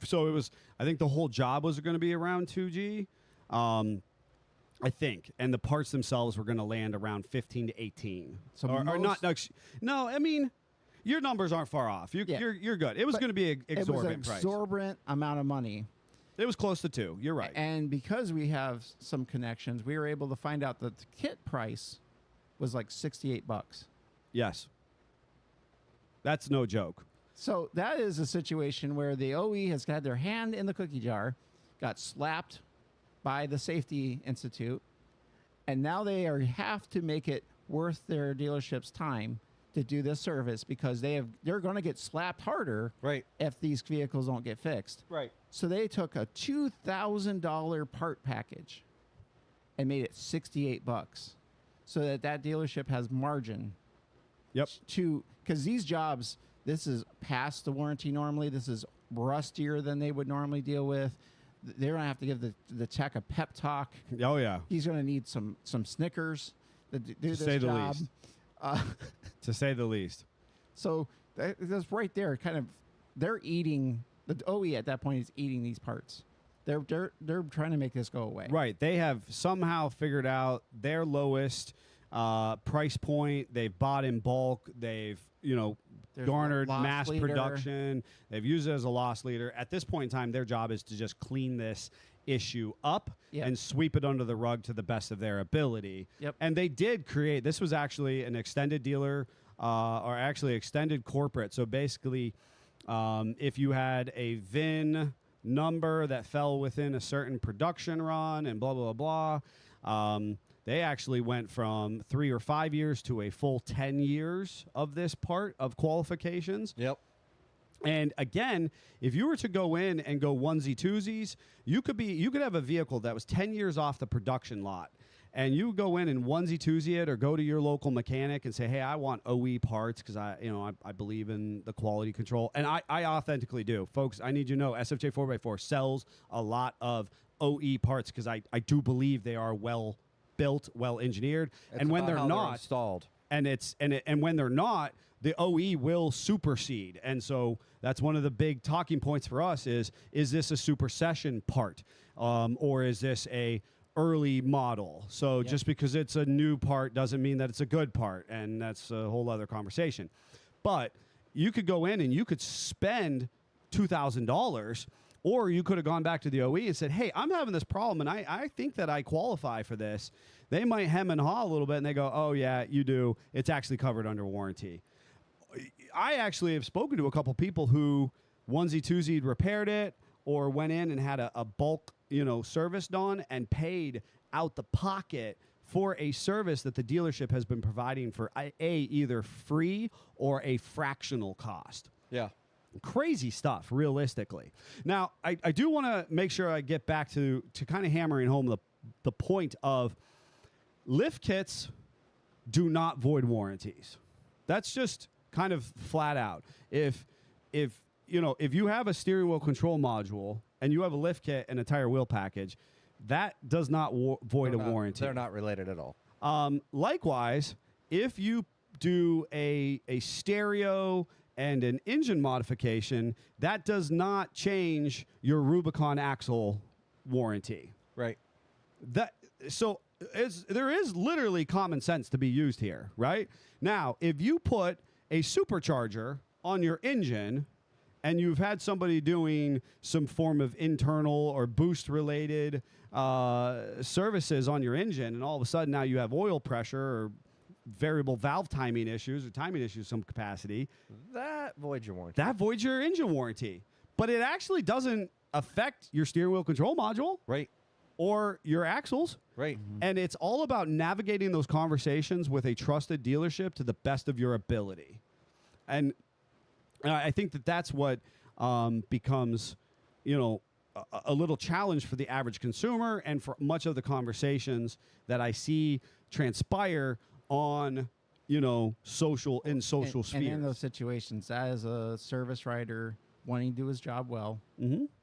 So it was, I think the whole job was going to be around 2G, I think, and the parts themselves were going to land around 15 to 18. So or not? most- No, I mean, your numbers aren't far off. Yeah. You're good. It was But going to be an It was an exorbitant price. exorbitant amount of money. It was close to 2. You're right. And because we have some connections, we were able to find out that the kit price was like $68. Yes. That's no joke. So that is a situation where the OE has had their hand in the cookie jar, got slapped by the Safety Institute, and now have to make it worth their dealership's time to do this service because they're going to get slapped harder Right. if these vehicles don't get fixed. Right. So they took a $2,000 part package and made it $68 so that dealership has margin. Yep. Because these jobs, this is past the warranty normally. This is rustier than they would normally deal with. They're going to have to give the tech a pep talk. Oh, yeah. He's going to need some Snickers to do this say the job. least. To say the least. So that's right there. Kind of, they're eating, the OE at that point is eating these parts. They're trying to make this go away. Right. They have somehow figured out their lowest price point. They've bought in bulk. They've, There's garnered loss mass leader. production. They've used it as a loss leader. At this point in time, their job is to just clean this issue up Yep. and sweep it under the rug to the best of their ability. Yep. And they did create, this was actually an extended dealer or actually extended corporate. So basically, if you had a VIN number that fell within a certain production run and blah, blah, blah, they actually went from 3 or 5 years to a full 10 years of this part of qualifications. Yep. And again, if you were to go in and go onesie twosies, you could have a vehicle that was 10 years off the production lot. And you go in and onesie twosie it or go to your local mechanic and say, hey, I want OE parts because I believe in the quality control. And I authentically do. Folks, I need you to know SFJ 4x4 sells a lot of OE parts because I do believe they are well built, well engineered. And when they're not installed, and when they're not, the OE will supersede. And so that's one of the big talking points for us is this a supersession part or is this a early model? So just because it's a new part doesn't mean that it's a good part, and that's a whole other conversation. But you could go in and you could spend $2,000, or you could have gone back to the OE and said, hey, I'm having this problem, and I think that I qualify for this. They might hem and haw a little bit, and they go, oh, yeah, you do. It's actually covered under warranty. I actually have spoken to a couple people who onesie-twosied repaired it or went in and had a bulk, service done and paid out the pocket for a service that the dealership has been providing for either free or a fractional cost. Yeah. Crazy stuff, realistically. Now, I do want to make sure I get back to kind of hammering home the point of lift kits do not void warranties. That's just kind of flat out. If you have a steering wheel control module and you have a lift kit and a tire wheel package, that does not void a warranty. They're not related at all. Likewise, if you do a stereo and an engine modification, that does not change your Rubicon axle warranty. Right. There is literally common sense to be used here, right? Now, if you put a supercharger on your engine and you've had somebody doing some form of internal or boost related services on your engine, and all of a sudden now you have oil pressure or variable valve timing issues or timing issues of some capacity, That voids your warranty. that voids your engine warranty. But it actually doesn't affect your steering wheel control module Right. or your axles. Right. And it's all about navigating those conversations with a trusted dealership to the best of your ability. And I think that's what becomes, a little challenge for the average consumer and for much of the conversations that I see transpire on, social spheres. And in those situations, as a service writer wanting to do his job well,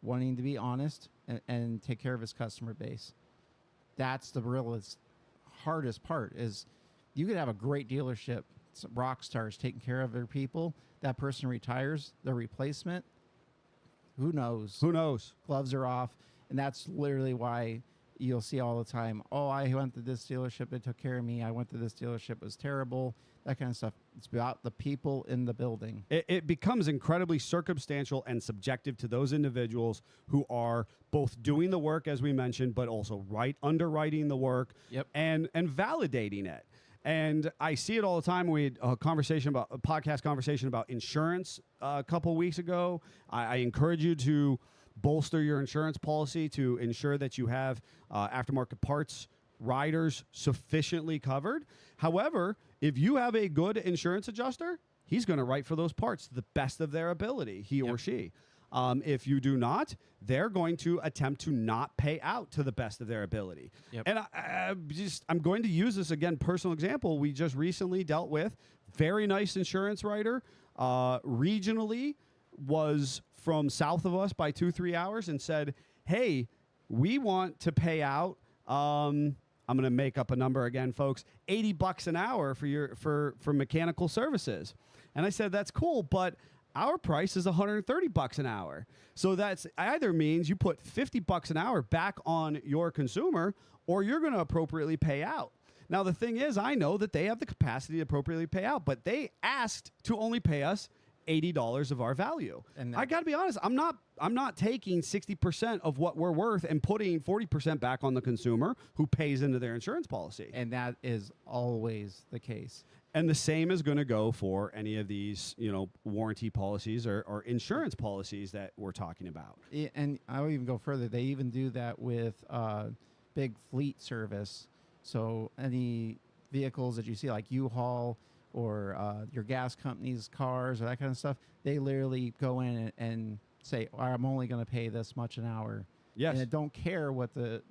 wanting to be honest and take care of his customer base, that's the hardest part. Is you could have a great dealership, rock stars taking care of their people. That person retires, their replacement, who knows? Who knows? Gloves are off, and that's literally why you'll see all the time, oh, I went to this dealership, they took care of me. I went to this dealership, it was terrible. That kind of stuff. It's about the people in the building. It becomes incredibly circumstantial and subjective to those individuals who are both doing the work, as we mentioned, but also underwriting the work and validating it. And I see it all the time. We had a podcast conversation about insurance a couple weeks ago. I encourage you to bolster your insurance policy to ensure that you have aftermarket parts riders sufficiently covered. However, if you have a good insurance adjuster, he's going to write for those parts to the best of their ability, he or she. If you do not, they're going to attempt to not pay out to the best of their ability. And I'm going to use this again, personal example. We just recently dealt with very nice insurance writer, regionally, was from south of us by 2-3 hours and said, hey, we want to pay out, I'm going to make up a number again, folks, $80 an hour for mechanical services. And I said, that's cool, but our price is $130 an hour. So that's either means you put $50 an hour back on your consumer, or you're going to appropriately pay out. Now, the thing is, I know that they have the capacity to appropriately pay out, but they asked to only pay us $80 of our value. And I got to be honest, I'm not taking 60% of what we're worth and putting 40% back on the consumer who pays into their insurance policy. And that is always the case. And the same is going to go for any of these, warranty policies or insurance policies that we're talking about. And I'll even go further. They even do that with big fleet service. So any vehicles that you see like U-Haul or your gas company's cars or that kind of stuff, they literally go in and say, I'm only going to pay this much an hour. Yes. And they don't care what the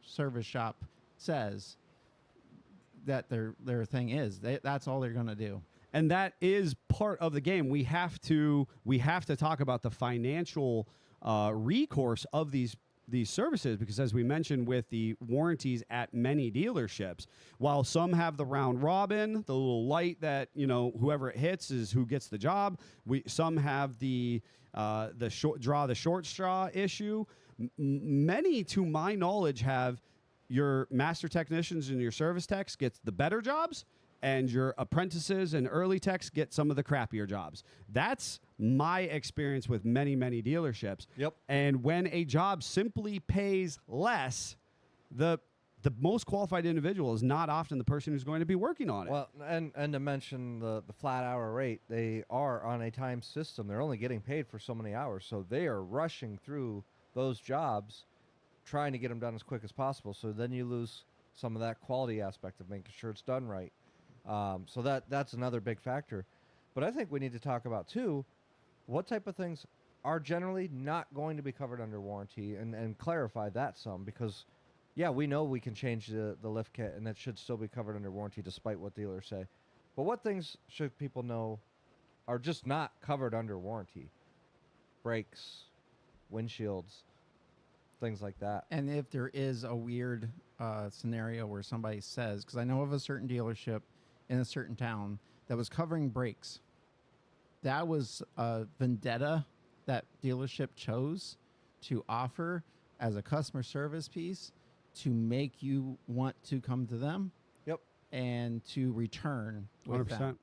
service shop says that their thing is. That's all they're going to do. And that is part of the game. We have to talk about the financial recourse of these services, because as we mentioned with the warranties at many dealerships, while some have the round robin, the little light that, whoever it hits is who gets the job. Some have the short straw issue. Many, to my knowledge, have your master technicians and your service techs gets the better jobs, and your apprentices and early techs get some of the crappier jobs. That's my experience with many, many dealerships. Yep. And when a job simply pays less, the most qualified individual is not often the person who's going to be working on it. Well, and to mention the flat hour rate, they are on a time system. They're only getting paid for so many hours, so they are rushing through those jobs, trying to get them done as quick as possible. So then you lose some of that quality aspect of making sure it's done right. So that's another big factor. But I think we need to talk about too, what type of things are generally not going to be covered under warranty, and clarify that some, because yeah, we know we can change the lift kit and that should still be covered under warranty despite what dealers say. But what things should people know are just not covered under warranty? Brakes, windshields, things like that. And if there is a weird scenario where somebody says, because I know of a certain dealership in a certain town that was covering brakes, that was a vendetta that dealership chose to offer as a customer service piece to make you want to come to them. Yep. And to return with 100%. them.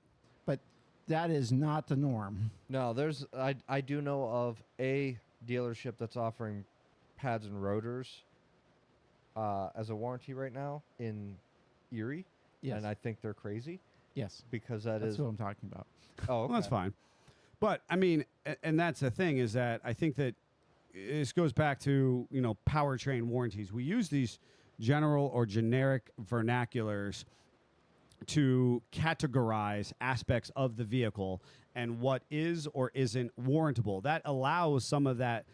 But that is not the norm. No, I do know of a dealership that's offering pads and rotors as a warranty right now in Erie. Yes. And I think they're crazy Yes. because That's who I'm talking about. Oh, okay. Well, that's fine. But I mean, and that's the thing, is that I think that this goes back to, powertrain warranties. We use these general or generic vernaculars to categorize aspects of the vehicle and what is or isn't warrantable. That allows some of that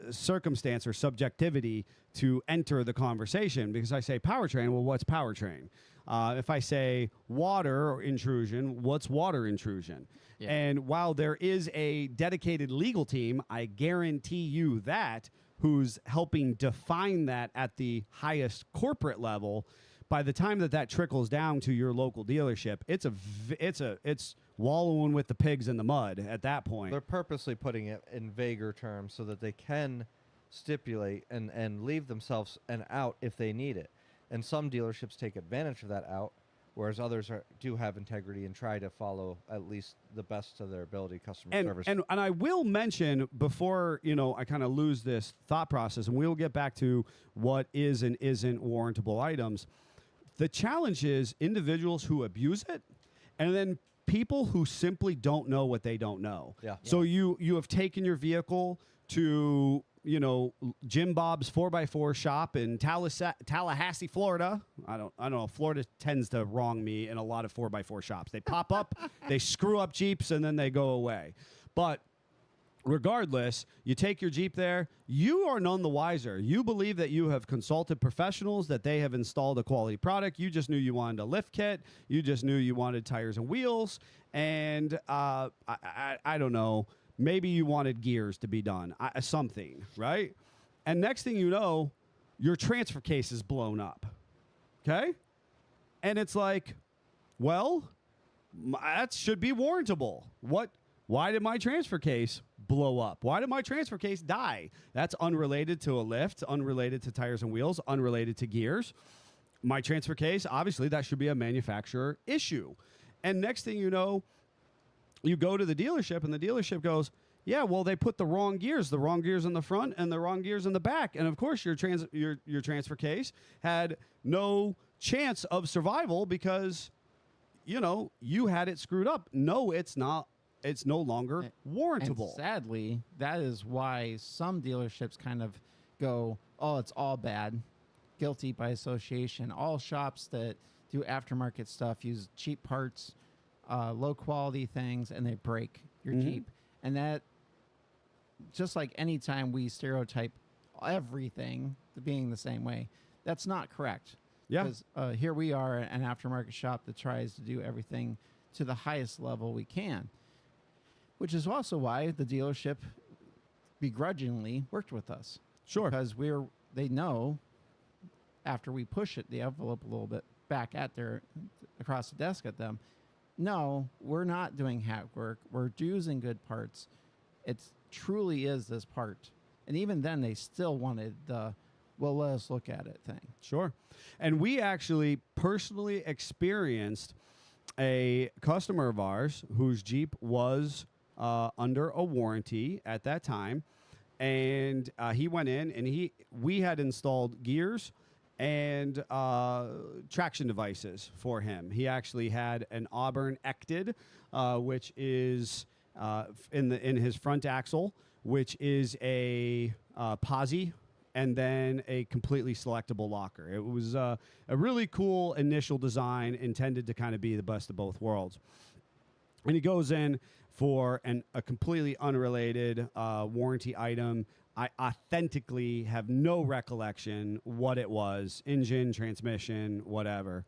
circumstance or subjectivity to enter the conversation, because I say powertrain, well, what's powertrain? If I say water or intrusion, what's water intrusion? Yeah. And while there is a dedicated legal team, I guarantee you that, who's helping define that at the highest corporate level, by the time that trickles down to your local dealership, it's wallowing with the pigs in the mud at that point. They're purposely putting it in vaguer terms so that they can stipulate and leave themselves an out if they need it. And some dealerships take advantage of that out, whereas others do have integrity and try to follow at least the best of their ability customer service. And I will mention before, I kind of lose this thought process, and we'll get back to what is and isn't warrantable items. The challenge is individuals who abuse it, and then people who simply don't know what they don't know. Yeah. So you have taken your vehicle to, Jim Bob's 4x4 shop in Tallahassee, Florida. I don't know. Florida tends to wrong me in a lot of 4x4 shops. They pop up, they screw up Jeeps, and then they go away. But regardless, you take your Jeep there, you are none the wiser. You believe that you have consulted professionals, that they have installed a quality product. You just knew you wanted a lift kit. You just knew you wanted tires and wheels. And I don't know, maybe you wanted gears to be done, something, right? And next thing you know, your transfer case is blown up, okay? And it's like, well, that should be warrantable. Why did my transfer case blow up? Why did my transfer case die? That's unrelated to a lift, unrelated to tires and wheels, unrelated to gears. My transfer case, obviously, that should be a manufacturer issue. And next thing you know, you go to the dealership, and the dealership goes, yeah, well, they put the wrong gears in the front and the wrong gears in the back. And, of course, your transfer case had no chance of survival because, you had it screwed up. No, it's not. It's no longer warrantable. And sadly, that is why some dealerships kind of go, oh, it's all bad, guilty by association. All shops that do aftermarket stuff use cheap parts, low quality things, and they break your Jeep. And that, just like any time we stereotype everything being the same way, that's not correct. Yeah. Because here we are, an aftermarket shop that tries to do everything to the highest level we can, which is also why the dealership begrudgingly worked with us. Sure. Because they know after we push the envelope a little bit back at across the desk at them, no, we're not doing hack work. We're using good parts. It truly is this part. And even then, they still wanted the, well, let us look at it thing. Sure. And we actually personally experienced a customer of ours whose Jeep was under a warranty at that time. And he went in, and we had installed gears and traction devices for him. He actually had an Auburn Ectid, which is in his front axle, which is a posi and then a completely selectable locker. It was a really cool initial design intended to kind of be the best of both worlds. And he goes in for a completely unrelated warranty item. I authentically have no recollection what it was, engine, transmission, whatever.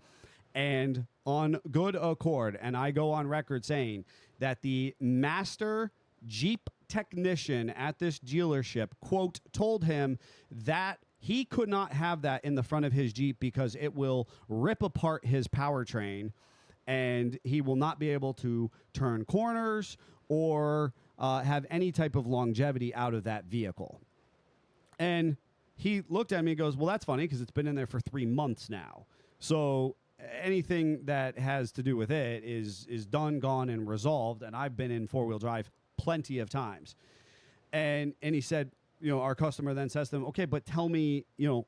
And on good accord, and I go on record saying that the master Jeep technician at this dealership, quote, told him that he could not have that in the front of his Jeep because it will rip apart his powertrain and he will not be able to turn corners or have any type of longevity out of that vehicle. And he looked at me and goes, well, that's funny because it's been in there for 3 months now. So anything that has to do with it is done, gone, and resolved. And I've been in four-wheel drive plenty of times. And he said, our customer then says to them, okay, but tell me,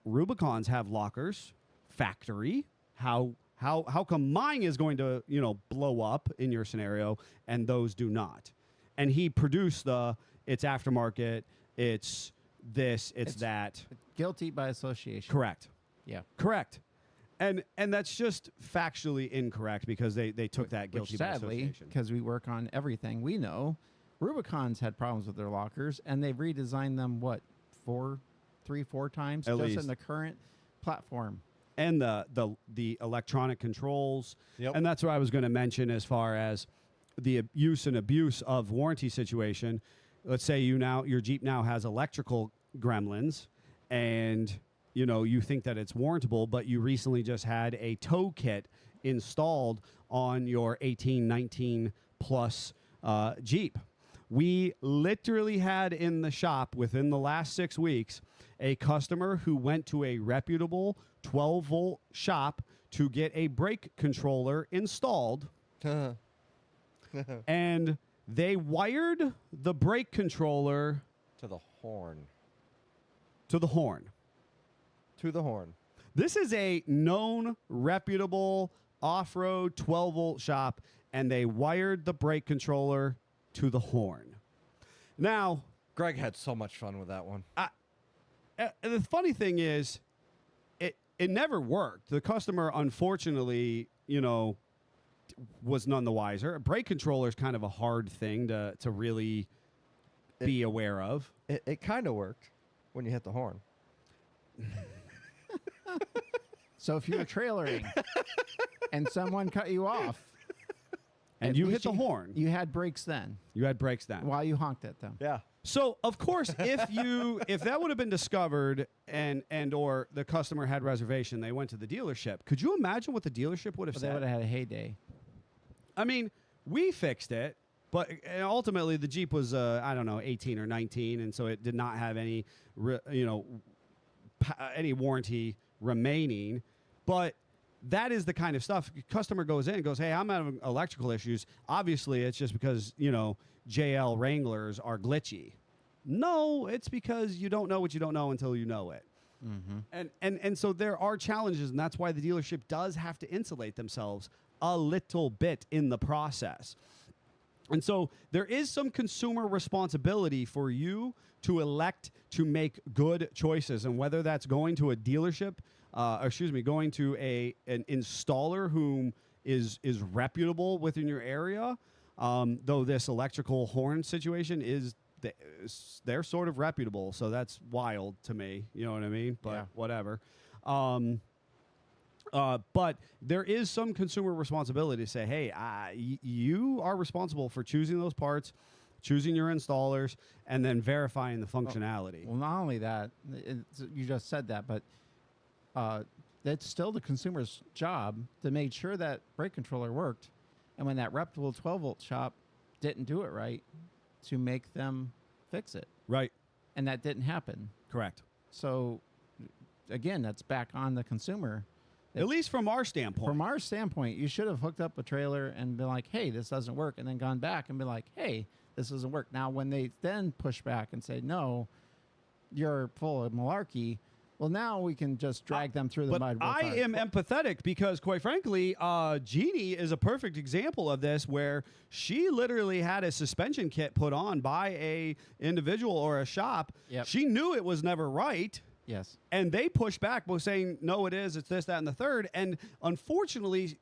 Rubicons have lockers, factory. How come mine is going to, blow up in your scenario and those do not? And he produced it's aftermarket, it's this, it's that. Guilty by association. Correct. Yeah. Correct. And that's just factually incorrect because they took that guilty Which by sadly, association. because we work on everything, we know Rubicons had problems with their lockers, and they've redesigned them, 4 times? At just least. in the current platform. And the electronic controls. Yep. And that's what I was going to mention as far as the use and abuse of warranty situation. Let's say your Jeep now has electrical gremlins and you think that it's warrantable, but you recently just had a tow kit installed on your 18, 19 plus Jeep. We literally had in the shop within the last 6 weeks a customer who went to a reputable 12-volt shop to get a brake controller installed, and they wired the brake controller To the horn. to the horn. To the horn. This is a known, reputable off-road 12-volt shop, and they wired the brake controller to the horn. Now, Greg had so much fun with that one. the funny thing is, it never worked. The customer, unfortunately, was none the wiser. A brake controller is kind of a hard thing to really be aware of. It kind of worked when you hit the horn. So if you were trailering and someone cut you off, And at you least hit the horn. You had brakes then You had brakes then. while you honked at them. Yeah. So of course, if that would have been discovered and or the customer had reservation, they went to the dealership. Could you imagine what the dealership would have But they said? would have had a heyday. I mean, we fixed it, but ultimately the Jeep was 18 or 19, and so it did not have any any warranty remaining. But that is the kind of stuff. Customer goes in and goes, hey, I'm having electrical issues. Obviously, it's just because, JL Wranglers are glitchy. No, it's because you don't know what you don't know until you know it. Mm-hmm. And so there are challenges, and that's why the dealership does have to insulate themselves a little bit in the process. And so there is some consumer responsibility for you to elect to make good choices, and whether that's going to a dealership, going to an installer whom is reputable within your area. Though this electrical horn situation they're sort of reputable, so that's wild to me. You know what I mean? But Yeah. whatever. But there is some consumer responsibility to say, hey, you are responsible for choosing those parts, choosing your installers, and then verifying the functionality. Well, not only that, you just said that, but it's still the consumer's job to make sure that brake controller worked. And when that reputable 12-volt shop didn't do it right, to make them fix it. Right. And that didn't happen. Correct. So, again, that's back on the consumer. At least from our standpoint. From our standpoint, you should have hooked up a trailer and been like, hey, this doesn't work, and then gone back and been like, hey, this doesn't work. Now, when they then push back and say, no, you're full of malarkey, well, now we can just drag them through the But mud. I am empathetic because, quite frankly, Jeannie is a perfect example of this, where she literally had a suspension kit put on by a individual or a shop. Yep. She knew it was never right, Yes. And they push back by saying, no, it is. It's this, that, and the third. And unfortunately,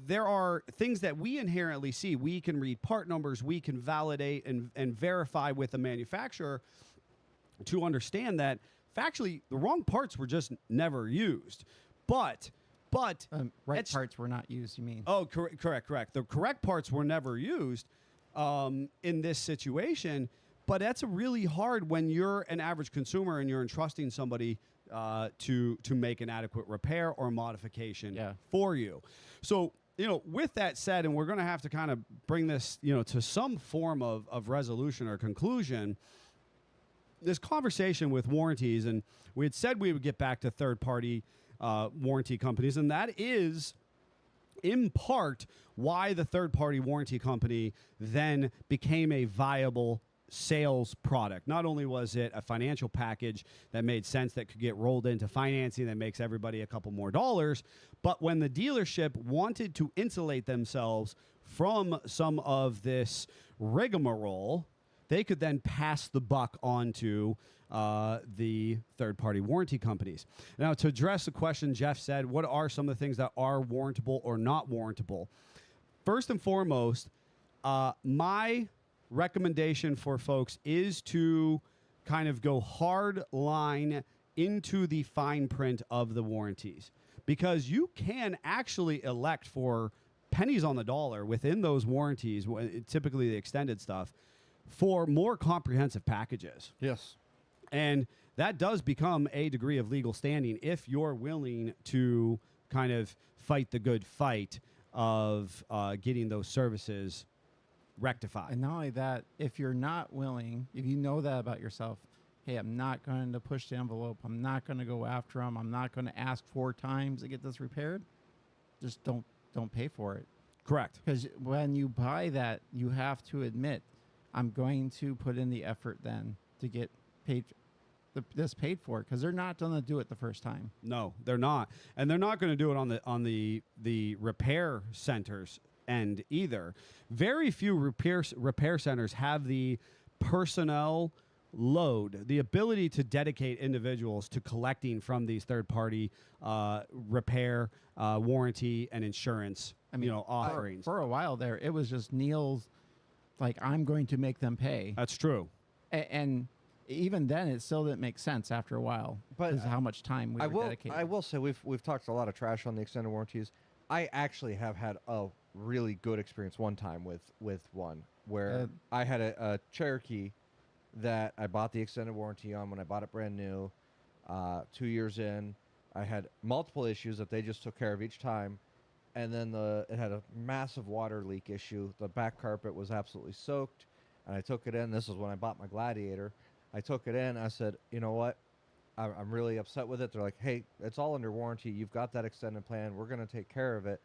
there are things that we inherently see. We can read part numbers. We can validate and verify with the manufacturer to understand that factually the wrong parts were just never used. But Right it's- parts were not used, you mean? Oh, correct. The correct parts were never used in this situation, but that's really hard when you're an average consumer and you're entrusting somebody to make an adequate repair or modification for you. So, with that said, and we're going to have to kind of bring this, to some form of resolution or conclusion, this conversation with warranties, and we had said we would get back to third-party warranty companies, and that is in part why the third-party warranty company then became a viable sales product. Not only was it a financial package that made sense that could get rolled into financing that makes everybody a couple more dollars, but when the dealership wanted to insulate themselves from some of this rigmarole, they could then pass the buck on to the third-party warranty companies. Now, to address the question Jeff said, what are some of the things that are warrantable or not warrantable? First and foremost, my recommendation for folks is to kind of go hard line into the fine print of the warranties, because you can actually elect for pennies on the dollar within those warranties, typically the extended stuff, for more comprehensive packages. Yes. And that does become a degree of legal standing if you're willing to kind of fight the good fight of getting those services rectified. And not only that, if you're not willing, if you know that about yourself, hey, I'm not going to push the envelope. I'm not going to go after them. I'm not going to ask 4 times to get this repaired. Just don't pay for it. Correct. Because when you buy that, you have to admit, I'm going to put in the effort then to get this paid for, because they're not going to do it the first time. No, they're not, and they're not going to do it on the repair centers end either. Very few repair centers have the personnel load, the ability to dedicate individuals to collecting from these third-party repair, warranty, and insurance offerings. For a while there, it was just Neil's, like, I'm going to make them pay. That's true. And even then, it still didn't make sense after a while. But because of how much time we were dedicating. I will say we've talked a lot of trash on the extended warranties. I actually have had a really good experience one time with one where I had a Cherokee that I bought the extended warranty on when I bought it brand new. 2 years in, I had multiple issues that they just took care of each time. And then it had a massive water leak issue. The back carpet was absolutely soaked. And I took it in. This is when I bought my Gladiator. I took it in. I said, you know what? I'm really upset with it. They're like, hey, it's all under warranty. You've got that extended plan. We're going to take care of it.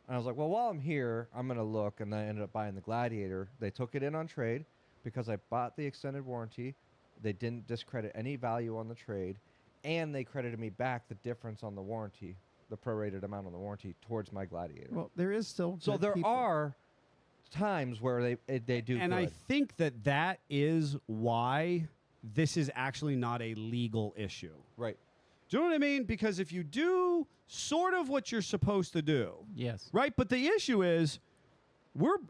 And I was like, well, while I'm here, I'm going to look. And I ended up buying the Gladiator. They took it in on trade because I bought the extended warranty. They didn't discredit any value on the trade. And they credited me back the difference on the warranty, the prorated amount on the warranty towards my Gladiator. Well, there is still So good there people. are times where they do And good. I think that is why this is actually not a legal issue. Right. Do you know what I mean? Because if you do sort of what you're supposed to do, Yes. right? But the issue is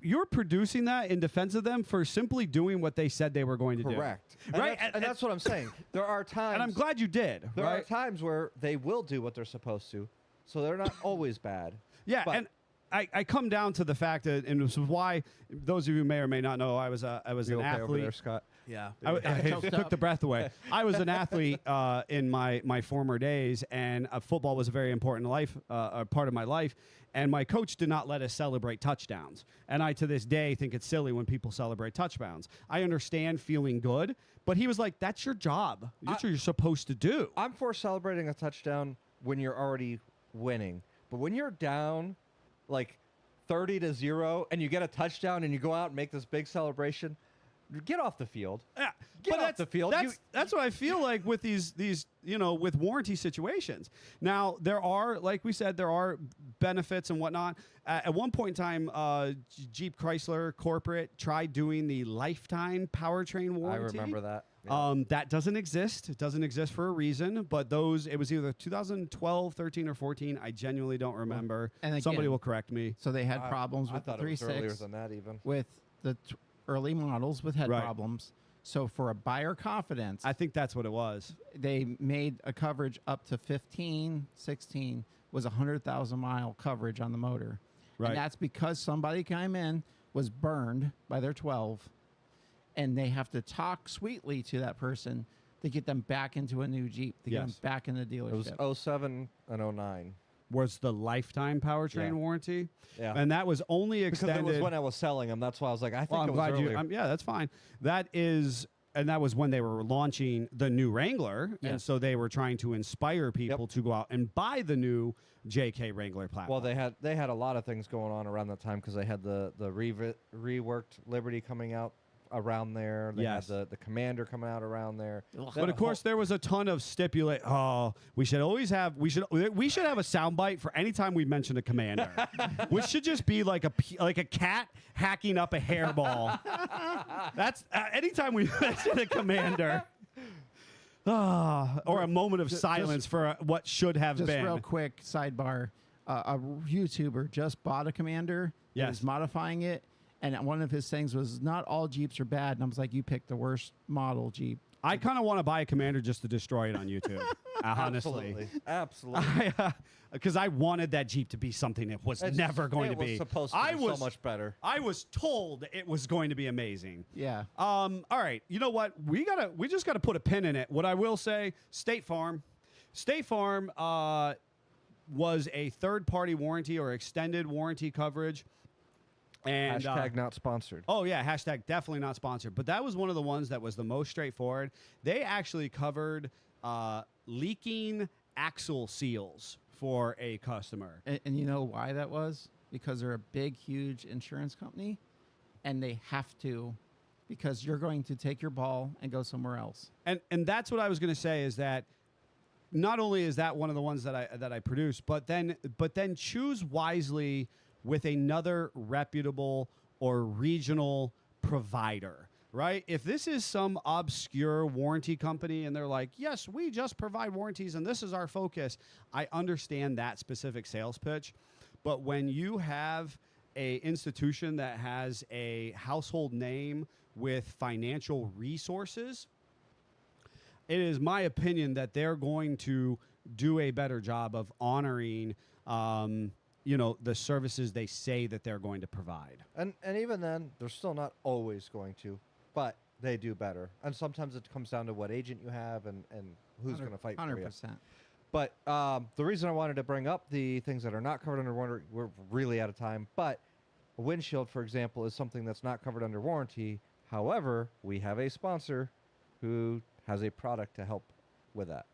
you're producing that in defense of them for simply doing what they said they were going to do. Correct. Right? And that's what I'm saying. There are times. And I'm glad you did. There are right? times where they will do what they're supposed to, so they're not always bad. Yeah, But- and I come down to the fact that, and this is why those of you who may or may not know, I was an You okay over athlete. there, Scott? Yeah, I took the breath away. I was an athlete in my former days, and football was a very important part of my life. And my coach did not let us celebrate touchdowns. And I, to this day, think it's silly when people celebrate touchdowns. I understand feeling good, but he was like, "That's your job. That's what you're supposed to do." I'm for celebrating a touchdown when you're already winning, but when you're down, like 30-0, and you get a touchdown, and you go out and make this big celebration, get off the field. Yeah, Get but off the field. That's what I feel like with these with warranty situations. Now there are, like we said, there are benefits and whatnot. At one point in time, Jeep Chrysler corporate tried doing the lifetime powertrain I warranty. remember that. That doesn't exist. It doesn't exist for a reason. But it was either 2012, 13, or 14. I genuinely don't remember. And Somebody again, will correct me. So they had problems I with the thought it was earlier 3.6 than that even. with the early models with head Right. problems. So for a buyer confidence, I think that's what it was. they made a coverage up to 15, 16 was 100,000 mile coverage on the motor. Right. And that's because somebody came in, was burned by their 12, and they have to talk sweetly to that person to get them back into a new Jeep, to get them Yes. back in the It was dealership. 07 and 09. Was the lifetime powertrain Yeah. warranty. Yeah. And that was only Because extended. it was when I was selling them. That's why I was like, I think Well, I'm it was glad earlier. you. Yeah, that's fine. That is, and that was when they were launching the new Wrangler, and Yes. so they were trying to inspire people to go out and buy the new JK Wrangler platform. Well, they had a lot of things going on around that time because they had the reworked Liberty coming out around there. They Yes. had the Commander coming out around there. But of course, there was a ton of stipulate. Oh, we should always have. We should have a soundbite for any time we mention a commander, which should just be like a cat hacking up a hairball. That's anytime we mention a commander. Or a moment of silence for what should have Just been. real quick sidebar: a YouTuber just bought a Commander. Yes. He's modifying it, and one of his things was not all Jeeps are bad. And I was like, you picked the worst model Jeep. I kind of want to buy a commander just to destroy it on YouTube. Honestly. Absolutely. Because I wanted that Jeep to be something it was never going to be. It was supposed to I be was so much better. I was told it was going to be amazing. Yeah. All right. You know what? We just gotta put a pin in it. What I will say, State Farm was a third-party warranty or extended warranty coverage. And Hashtag not sponsored. oh yeah, hashtag definitely not sponsored. But that was one of the ones that was the most straightforward. They actually covered leaking axle seals for a customer. And you know why that was? Because they're a big, huge insurance company, and they have to, because you're going to take your ball and go somewhere else. And that's what I was going to say is that not only is that one of the ones that I produce, but then choose wisely with another reputable or regional provider, right? If this is some obscure warranty company and they're like, yes, we just provide warranties and this is our focus, I understand that specific sales pitch. But when you have a institution that has a household name with financial resources, it is my opinion that they're going to do a better job of honoring the services they say that they're going to provide. And even then, they're still not always going to, but they do better. And sometimes it comes down to what agent you have and who's going to fight for you. 100%. But the reason I wanted to bring up the things that are not covered under warranty, we're really out of time, but a windshield, for example, is something that's not covered under warranty. However, we have a sponsor who has a product to help with that.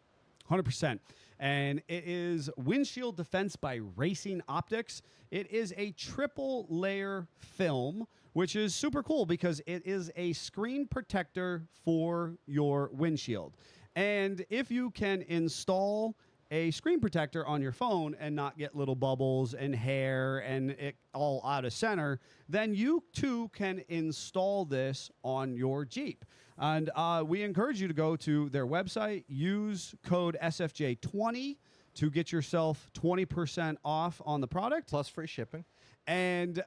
100%. And it is Windshield Defense by Racing Optics. It is a triple layer film, which is super cool because it is a screen protector for your windshield. And if you can install a screen protector on your phone and not get little bubbles and hair and it all out of center, then you too can install this on your Jeep. And we encourage you to go to their website, use code SFJ20 to get yourself 20% off on the product. Plus free shipping. And,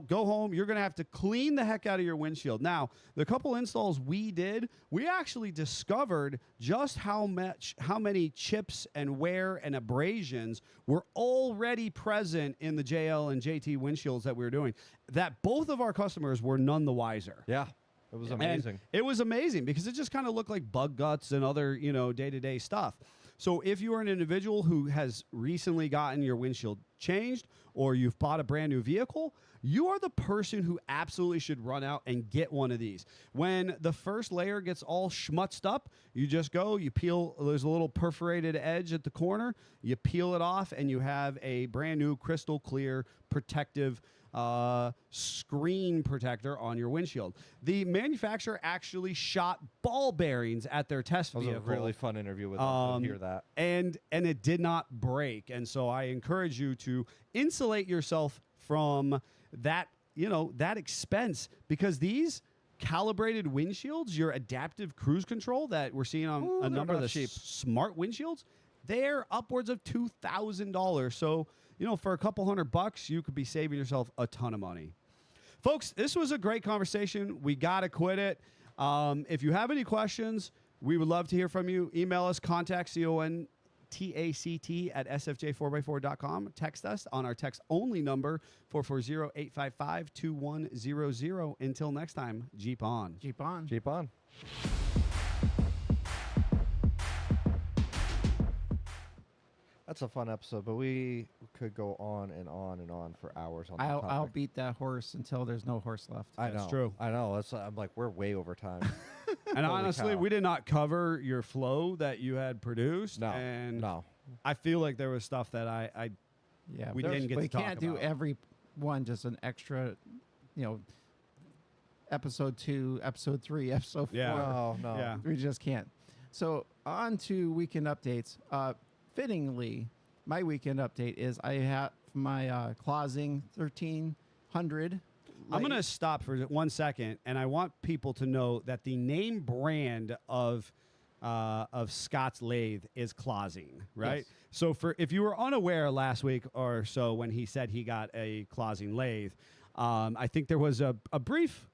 go home. You're going to have to clean the heck out of your windshield. Now, the couple installs we did, we actually discovered just how many chips and wear and abrasions were already present in the JL and JT windshields that we were doing, that both of our customers were none the wiser. Yeah, it was amazing. And it was amazing because it just kind of looked like bug guts and other, day-to-day stuff. So if you are an individual who has recently gotten your windshield changed or you've bought a brand new vehicle, you are the person who absolutely should run out and get one of these. When the first layer gets all schmutzed up, you just go, you peel, there's a little perforated edge at the corner, you peel it off, and you have a brand new crystal clear protective screen protector on your windshield. The manufacturer actually shot ball bearings at their test It was vehicle. a really fun interview with them to hear that. And it did not break. And so I encourage you to insulate yourself from that, that expense, because these calibrated windshields, your adaptive cruise control that we're seeing on Ooh, a they're number of not the cheap. smart windshields, they're upwards of $2,000. So, for a couple $100, you could be saving yourself a ton of money. Folks, this was a great conversation. We got to quit it. If you have any questions, we would love to hear from you. Email us, contact, CONTACT at sfj4x4.com. Text us on our text-only number, 440-855-2100. Until next time, Jeep on. Jeep on. Jeep on. That's a fun episode, but we could go on and on and on for hours on that I'll topic. beat that horse until there's no horse left. I That's know. true. I know. I'm like, we're way over time. And Holy honestly, cow. we did not cover your flow that you had produced. No. And No. I feel like there was stuff that I Yeah, We there's- didn't get we to talk can't do about. every one, just an extra, episode 2, episode 3, episode 4. Yeah. No. Yeah. We just can't. So on to weekend updates. Fittingly, my weekend update is I have my Clausing 1300. I'm going to stop for 1 second, and I want people to know that the name brand of Scott's lathe is Clausing, right? Yes. So if you were unaware last week or so when he said he got a Clausing lathe, I think there was a brief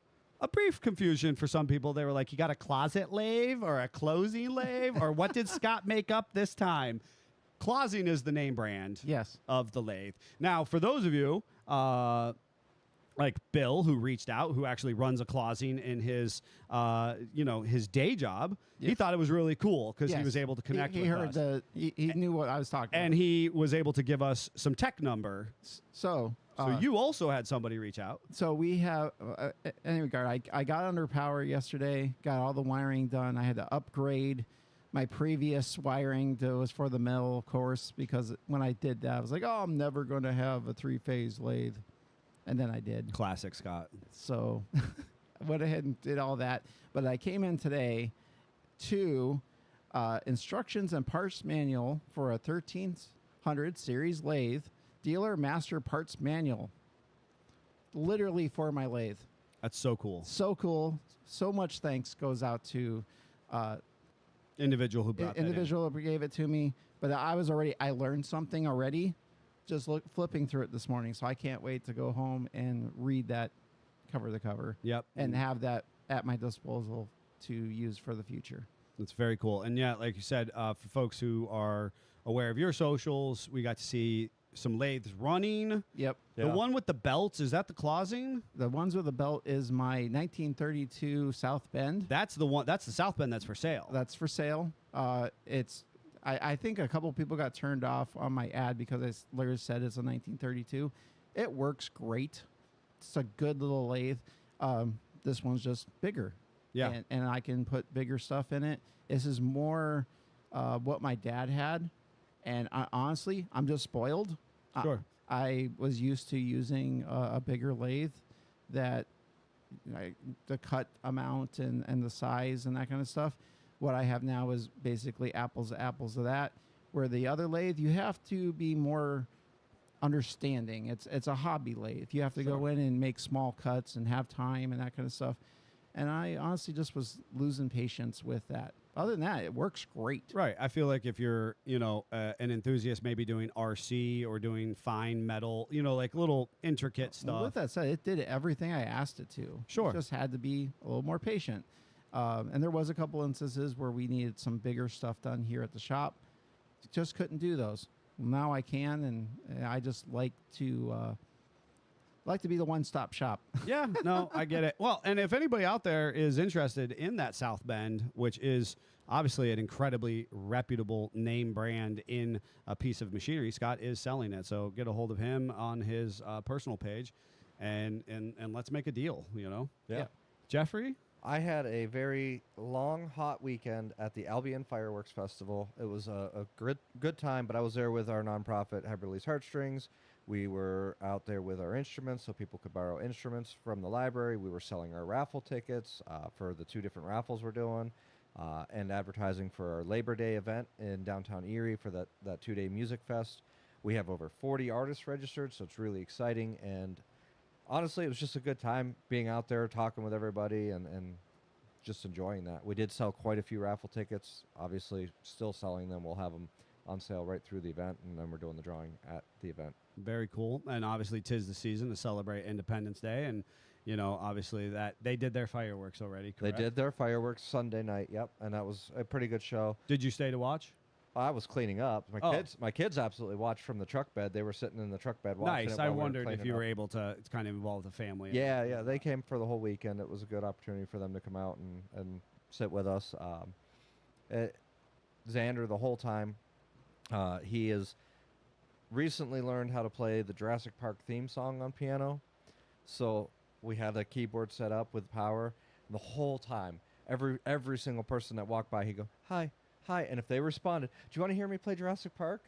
confusion for some people. They were like, "You got a closet lathe or a closing lathe, or what did Scott make up this time?" Clausing is the name brand Yes. of the lathe. Now, for those of you like Bill, who reached out, who actually runs a Clausing in his, his day job, he Yes. thought it was really cool because he Yes. was able to connect He with heard us. he knew what I was talking And about. he was able to give us some tech number. So So you also had somebody reach out. So we have, in any regard, I got under power yesterday, got all the wiring done. I had to upgrade my previous wiring that was for the mill, of course, because when I did that, I was like, oh, I'm never going to have a 3-phase lathe. And then I did. Classic Scott. So I went ahead and did all that. But I came in today to instructions and parts manual for a 1300 series lathe, dealer master parts manual, literally for my lathe. That's so cool. So cool. So much thanks goes out to Individual who brought that in. individual who gave it to me. But I learned something already just flipping through it this morning. So I can't wait to go home and read that cover to cover Yep. and have that at my disposal to use for the future. That's very cool. And yeah, like you said, for folks who are aware of your socials, we got to see some lathes running. Yep. The one with the belts, is that the Clausing? The ones with the belt is my 1932 South Bend. That's the one. That's the South Bend that's for sale. That's for sale. I think a couple people got turned off on my ad because I literally said it's a 1932. It works great. It's a good little lathe. This one's just bigger. Yeah. And I can put bigger stuff in it. This is more what my dad had. And honestly, I'm just spoiled. Sure. I was used to using a bigger lathe that the cut amount and the size and that kind of stuff. What I have now is basically apples to apples of that. Where the other lathe, you have to be more understanding. It's a hobby lathe. You have to go in and make small cuts and have time and that kind of stuff. And I honestly just was losing patience with that. Other than that, it works great. Right. I feel like if you're, an enthusiast, maybe doing RC or doing fine metal, like little intricate Well, stuff. with that said, it did everything I asked it to. Sure. It just had to be a little more patient. And there was a couple instances where we needed some bigger stuff done here at the shop. Just couldn't do those. Now I can, and I just like to be the one-stop shop. Yeah, no, I get it. Well, and if anybody out there is interested in that South Bend, which is obviously an incredibly reputable name brand in a piece of machinery, Scott is selling it. So get a hold of him on his personal page, and let's make a deal. Yeah. Jeffrey. I had a very long, hot weekend at the Albion Fireworks Festival. It was a good time, but I was there with our nonprofit, Heberly's Heartstrings. We were out there with our instruments so people could borrow instruments from the library. We were selling our raffle tickets for the 2 different raffles we're doing and advertising for our Labor Day event in downtown Erie for that 2-day music fest. We have over 40 artists registered, so it's really exciting. And honestly, it was just a good time being out there talking with everybody and just enjoying that. We did sell quite a few raffle tickets. Obviously, still selling them. We'll have them on sale right through the event, and then we're doing the drawing at the event. Very cool. And obviously, 'tis the season to celebrate Independence Day, and obviously that they did their fireworks already. Correct? They did their fireworks Sunday night. Yep, and that was a pretty good show. Did you stay to watch? I was cleaning up. Oh. My kids absolutely watched from the truck bed. They were sitting in the truck bed watching Nice. it I while we were wondered if cleaning you up. were able to kind of involve the family. Yeah, they came for the whole weekend. It was a good opportunity for them to come out and sit with us. Xander, the whole time, he has recently learned how to play the Jurassic Park theme song on piano. So we had a keyboard set up with power. And the whole time, every single person that walked by, he'd go, hi. And if they responded, do you want to hear me play Jurassic Park?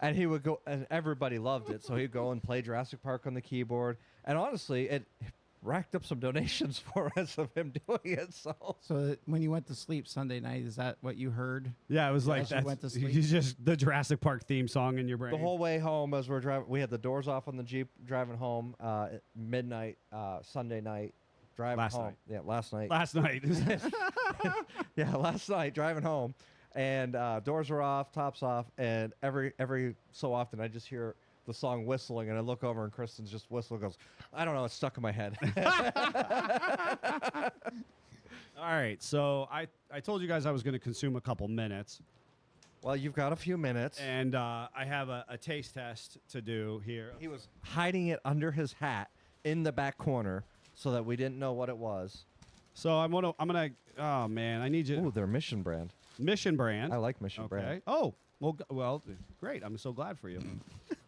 And he would go, and everybody loved it. So he'd go and play Jurassic Park on the keyboard. And honestly, it racked up some donations for us of him doing it. So when you went to sleep Sunday night, is that what you heard? Yeah, it was like As you that's went to sleep? you just the Jurassic Park theme song in your brain. The whole way home, as we're driving, we had the doors off on the Jeep driving home at midnight, Sunday night, driving Last home. night. Yeah, last night. Last night. Yeah, last night driving home, and doors are off, tops off, and every so often I just hear the song whistling, and I look over and Kristen's just whistling. Goes, I don't know, it's stuck in my head. All right, so I told you guys I was going to consume a couple minutes, Well, you've got a few minutes. and I have a taste test to do here. He was hiding it under his hat in the back corner so that we didn't know what it was. So I'm gonna. Oh man, I need you. Ooh, they're Mission brand. Mission brand. I like Mission Okay. brand. Oh, well, great. I'm so glad for you.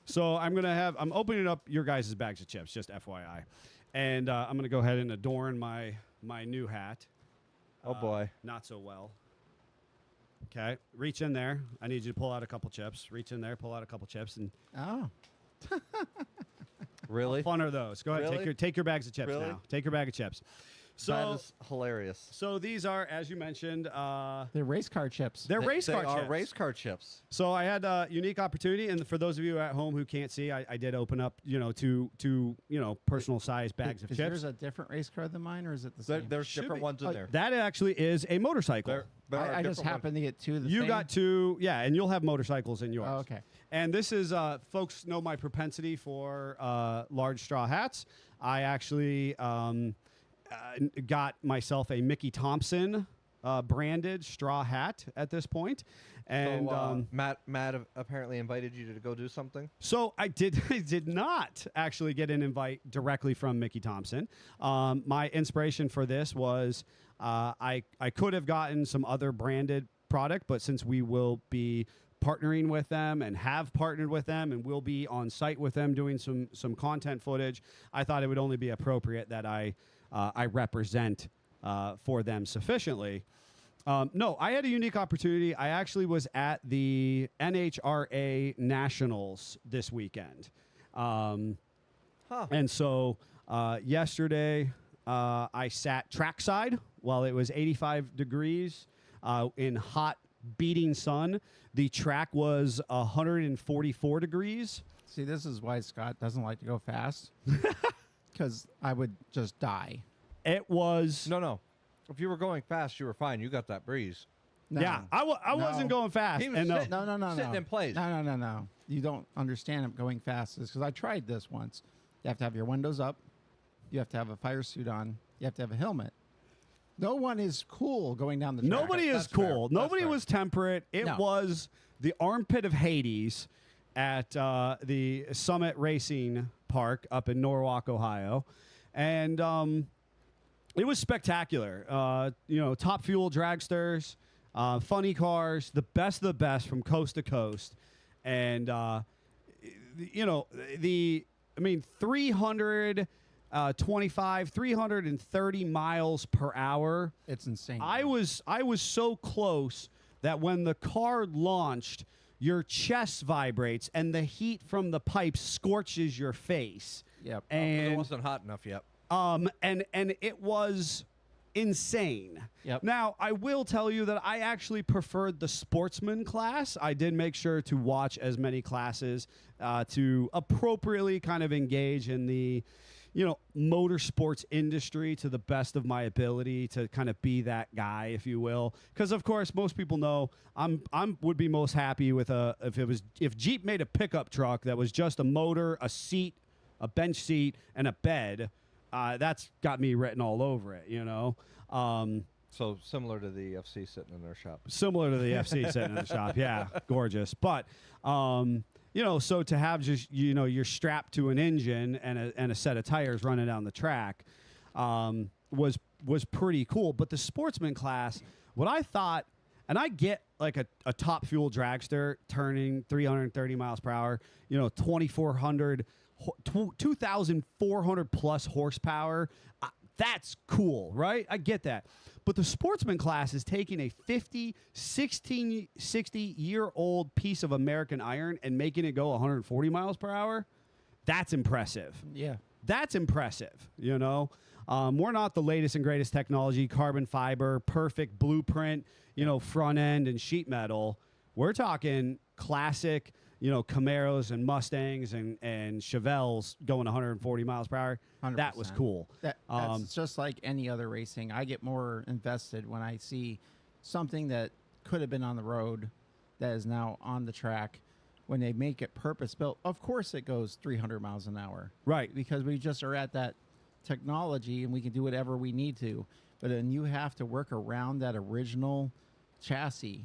So I'm opening up your guys' bags of chips, just FYI, and I'm gonna go ahead and adorn my new hat. Oh boy. Not so well. Okay, reach in there. I need you to pull out a couple chips. Reach in there, pull out a couple chips, and Oh, Really? fun are those? Go ahead, Really? take your bags of chips Really? now. Take your bag of chips. That So is hilarious. so these are, as you mentioned, they're race car chips. they're race they car are chips. race car chips. So I had a unique opportunity, and for those of you at home who can't see, I did open up, two personal size bags of Is chips. yours a different race car than mine, or is it the same? There's Should different be. ones in there. That actually is a motorcycle. There are I just different happened to get two of the You same. got two, yeah, and you'll have motorcycles in yours. Oh, okay. And this is, folks know my propensity for large straw hats. I actually got myself a Mickey Thompson branded straw hat at this point. And So, Matt apparently invited you to go do something. so I did not actually get an invite directly from Mickey Thompson. My inspiration for this was I could have gotten some other branded product, but since we will be partnering with them and have partnered with them and will be on site with them doing some content footage, I thought it would only be appropriate that I represent for them sufficiently. No, I had a unique opportunity. I actually was at the NHRA Nationals this weekend. And so yesterday I sat trackside while it was 85 degrees in hot, beating sun. The track was 144 degrees. See, this is why Scott doesn't like to go fast, because I would just die. It was... No. If you were going fast, you were fine. You got that breeze. No. Yeah, I wasn't going fast. He was and sitting- No. Sitting in place. No. You don't understand it going fast. Because I tried this once. You have to have your windows up. You have to have a fire suit on. You have to have a helmet. No one is cool going down the track. Nobody is That's fair. cool. That's Nobody fair. was temperate. It No. was the armpit of Hades at the Summit Racing Park up in Norwalk, Ohio. And it was spectacular. Top fuel dragsters, funny cars, the best of the best from coast to coast. And, 330 miles per hour. It's insane. I was so close that when the car launched, your chest vibrates and the heat from the pipes scorches your face. Yep. It And wasn't hot enough yet. and it was insane. Yep. Now, I will tell you that I actually preferred the sportsman class. I did make sure to watch as many classes to appropriately kind of engage in the motorsports industry to the best of my ability to kind of be that guy, if you will. Because of course, most people know would be most happy with if Jeep made a pickup truck that was just a motor, a seat, a bench seat, and a bed. That's got me written all over it, So similar to the FC sitting in their shop. Similar to the FC sitting in the shop. Yeah, gorgeous. But, so to have just, you're strapped to an engine and a set of tires running down the track was pretty cool. But the sportsman class, what I thought, and I get like a top fuel dragster turning 330 miles per hour, 2,400 plus horsepower. That's cool, right? I get that. But the sportsman class is taking a 50, 60-year-old piece of American iron and making it go 140 miles per hour. That's impressive. Yeah. That's impressive, We're not the latest and greatest technology, carbon fiber, perfect blueprint, front end and sheet metal. We're talking classic, Camaros and Mustangs and Chevelles going 140 miles per hour. 100%. That was cool. That's just like any other racing. I get more invested when I see something that could have been on the road that is now on the track. When they make it purpose built, of course it goes 300 miles an hour. Right. Because we just are at that technology and we can do whatever we need to. But then you have to work around that original chassis.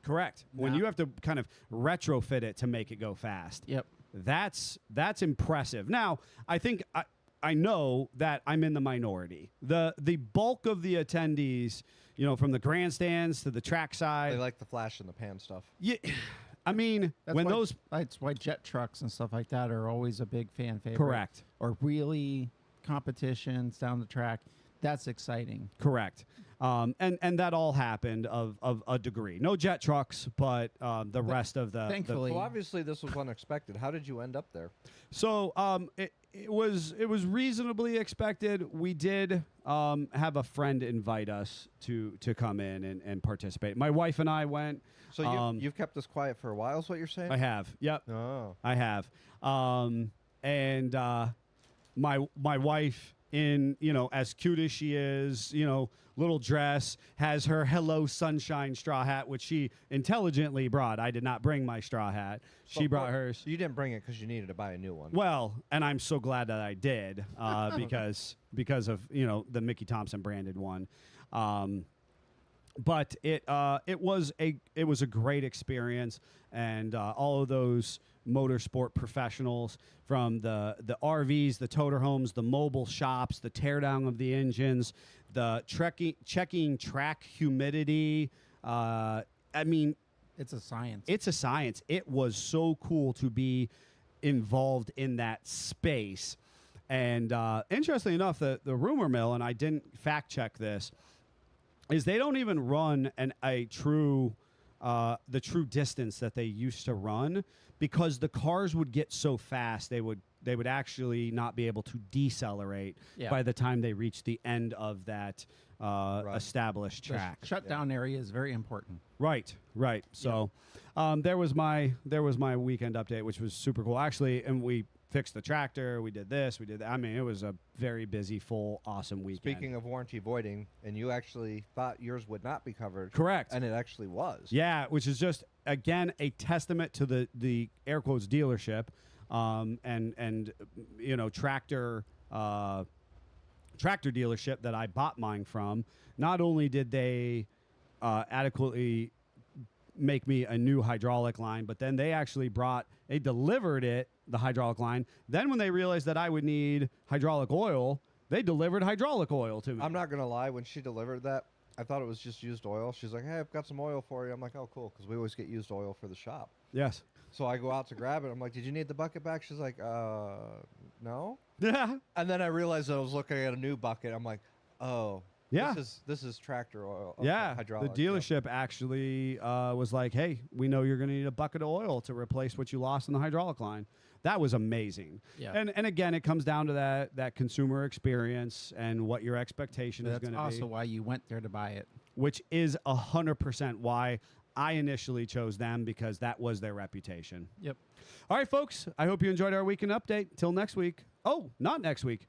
Correct. When Now- you have to kind of retrofit it to make it go fast. Yep. That's impressive. Now, I think I know that I'm in the minority. The bulk of the attendees, from the grandstands to the They trackside. like the flash in the pan stuff. Yeah, I mean, That's why jet trucks and stuff like that are always a big fan favorite. Correct. Or wheelie competitions down the track. That's exciting. Correct. And that all happened of a degree. No jet trucks, but the rest of the thankfully- So obviously this was unexpected. How did you end up there? So it was reasonably expected. We did have a friend invite us to come in and participate. My wife and I went. So you've kept this quiet for a while, is what you're saying? I have. Yep. Oh. I have. And my wife, in as cute as she is, little dress, has her Hello Sunshine straw hat, which she intelligently brought. I did not bring my straw hat. She brought hers. You didn't bring it because you needed to buy a new one. Well, and I'm so glad that I did because of the Mickey Thompson branded one. But it was a great experience, and all of those motorsport professionals, from the RVs, the toter homes, the mobile shops, the teardown of the engines, the checking track humidity. I mean, It's a science. it's a science. It was so cool to be involved in that space. And interestingly enough, the rumor mill, and I didn't fact check this, is they don't even run the true distance that they used to run, because the cars would get so fast they would actually not be able to decelerate by the time they reach the end of that established track. Shutdown area is very important. Right. So there was my weekend update, which was super cool. Actually, and we fixed the tractor. We did this. We did that. I mean, it was a very busy, full, awesome weekend. Speaking of warranty voiding, and you actually thought yours would not be covered. Correct. And it actually was. Yeah, which is just, again, a testament to the air quotes dealership and tractor dealership that I bought mine from. Not only did they adequately make me a new hydraulic line, but then they actually delivered the hydraulic line. Then when they realized that I would need hydraulic oil, they delivered hydraulic oil to me. I'm not going to lie. When she delivered that, I thought it was just used oil. She's like, hey, I've got some oil for you. I'm like, oh, cool, because we always get used oil for the shop. Yes. So I go out to grab it. I'm like, did you need the bucket back? She's like, no. Yeah. And then I realized that I was looking at a new bucket. I'm like, oh, Yeah. this is tractor oil. Okay, Yeah, hydraulic. the dealership actually was like, hey, we know you're going to need a bucket of oil to replace what you lost in the hydraulic line. That was amazing. Yeah. And again, it comes down to that consumer experience and what your expectation is That's going to be, also why you went there to buy it. which is 100% why I initially chose them because that was their reputation. Yep. All right, folks. I hope you enjoyed our weekend update. Till next week. Oh, not next week.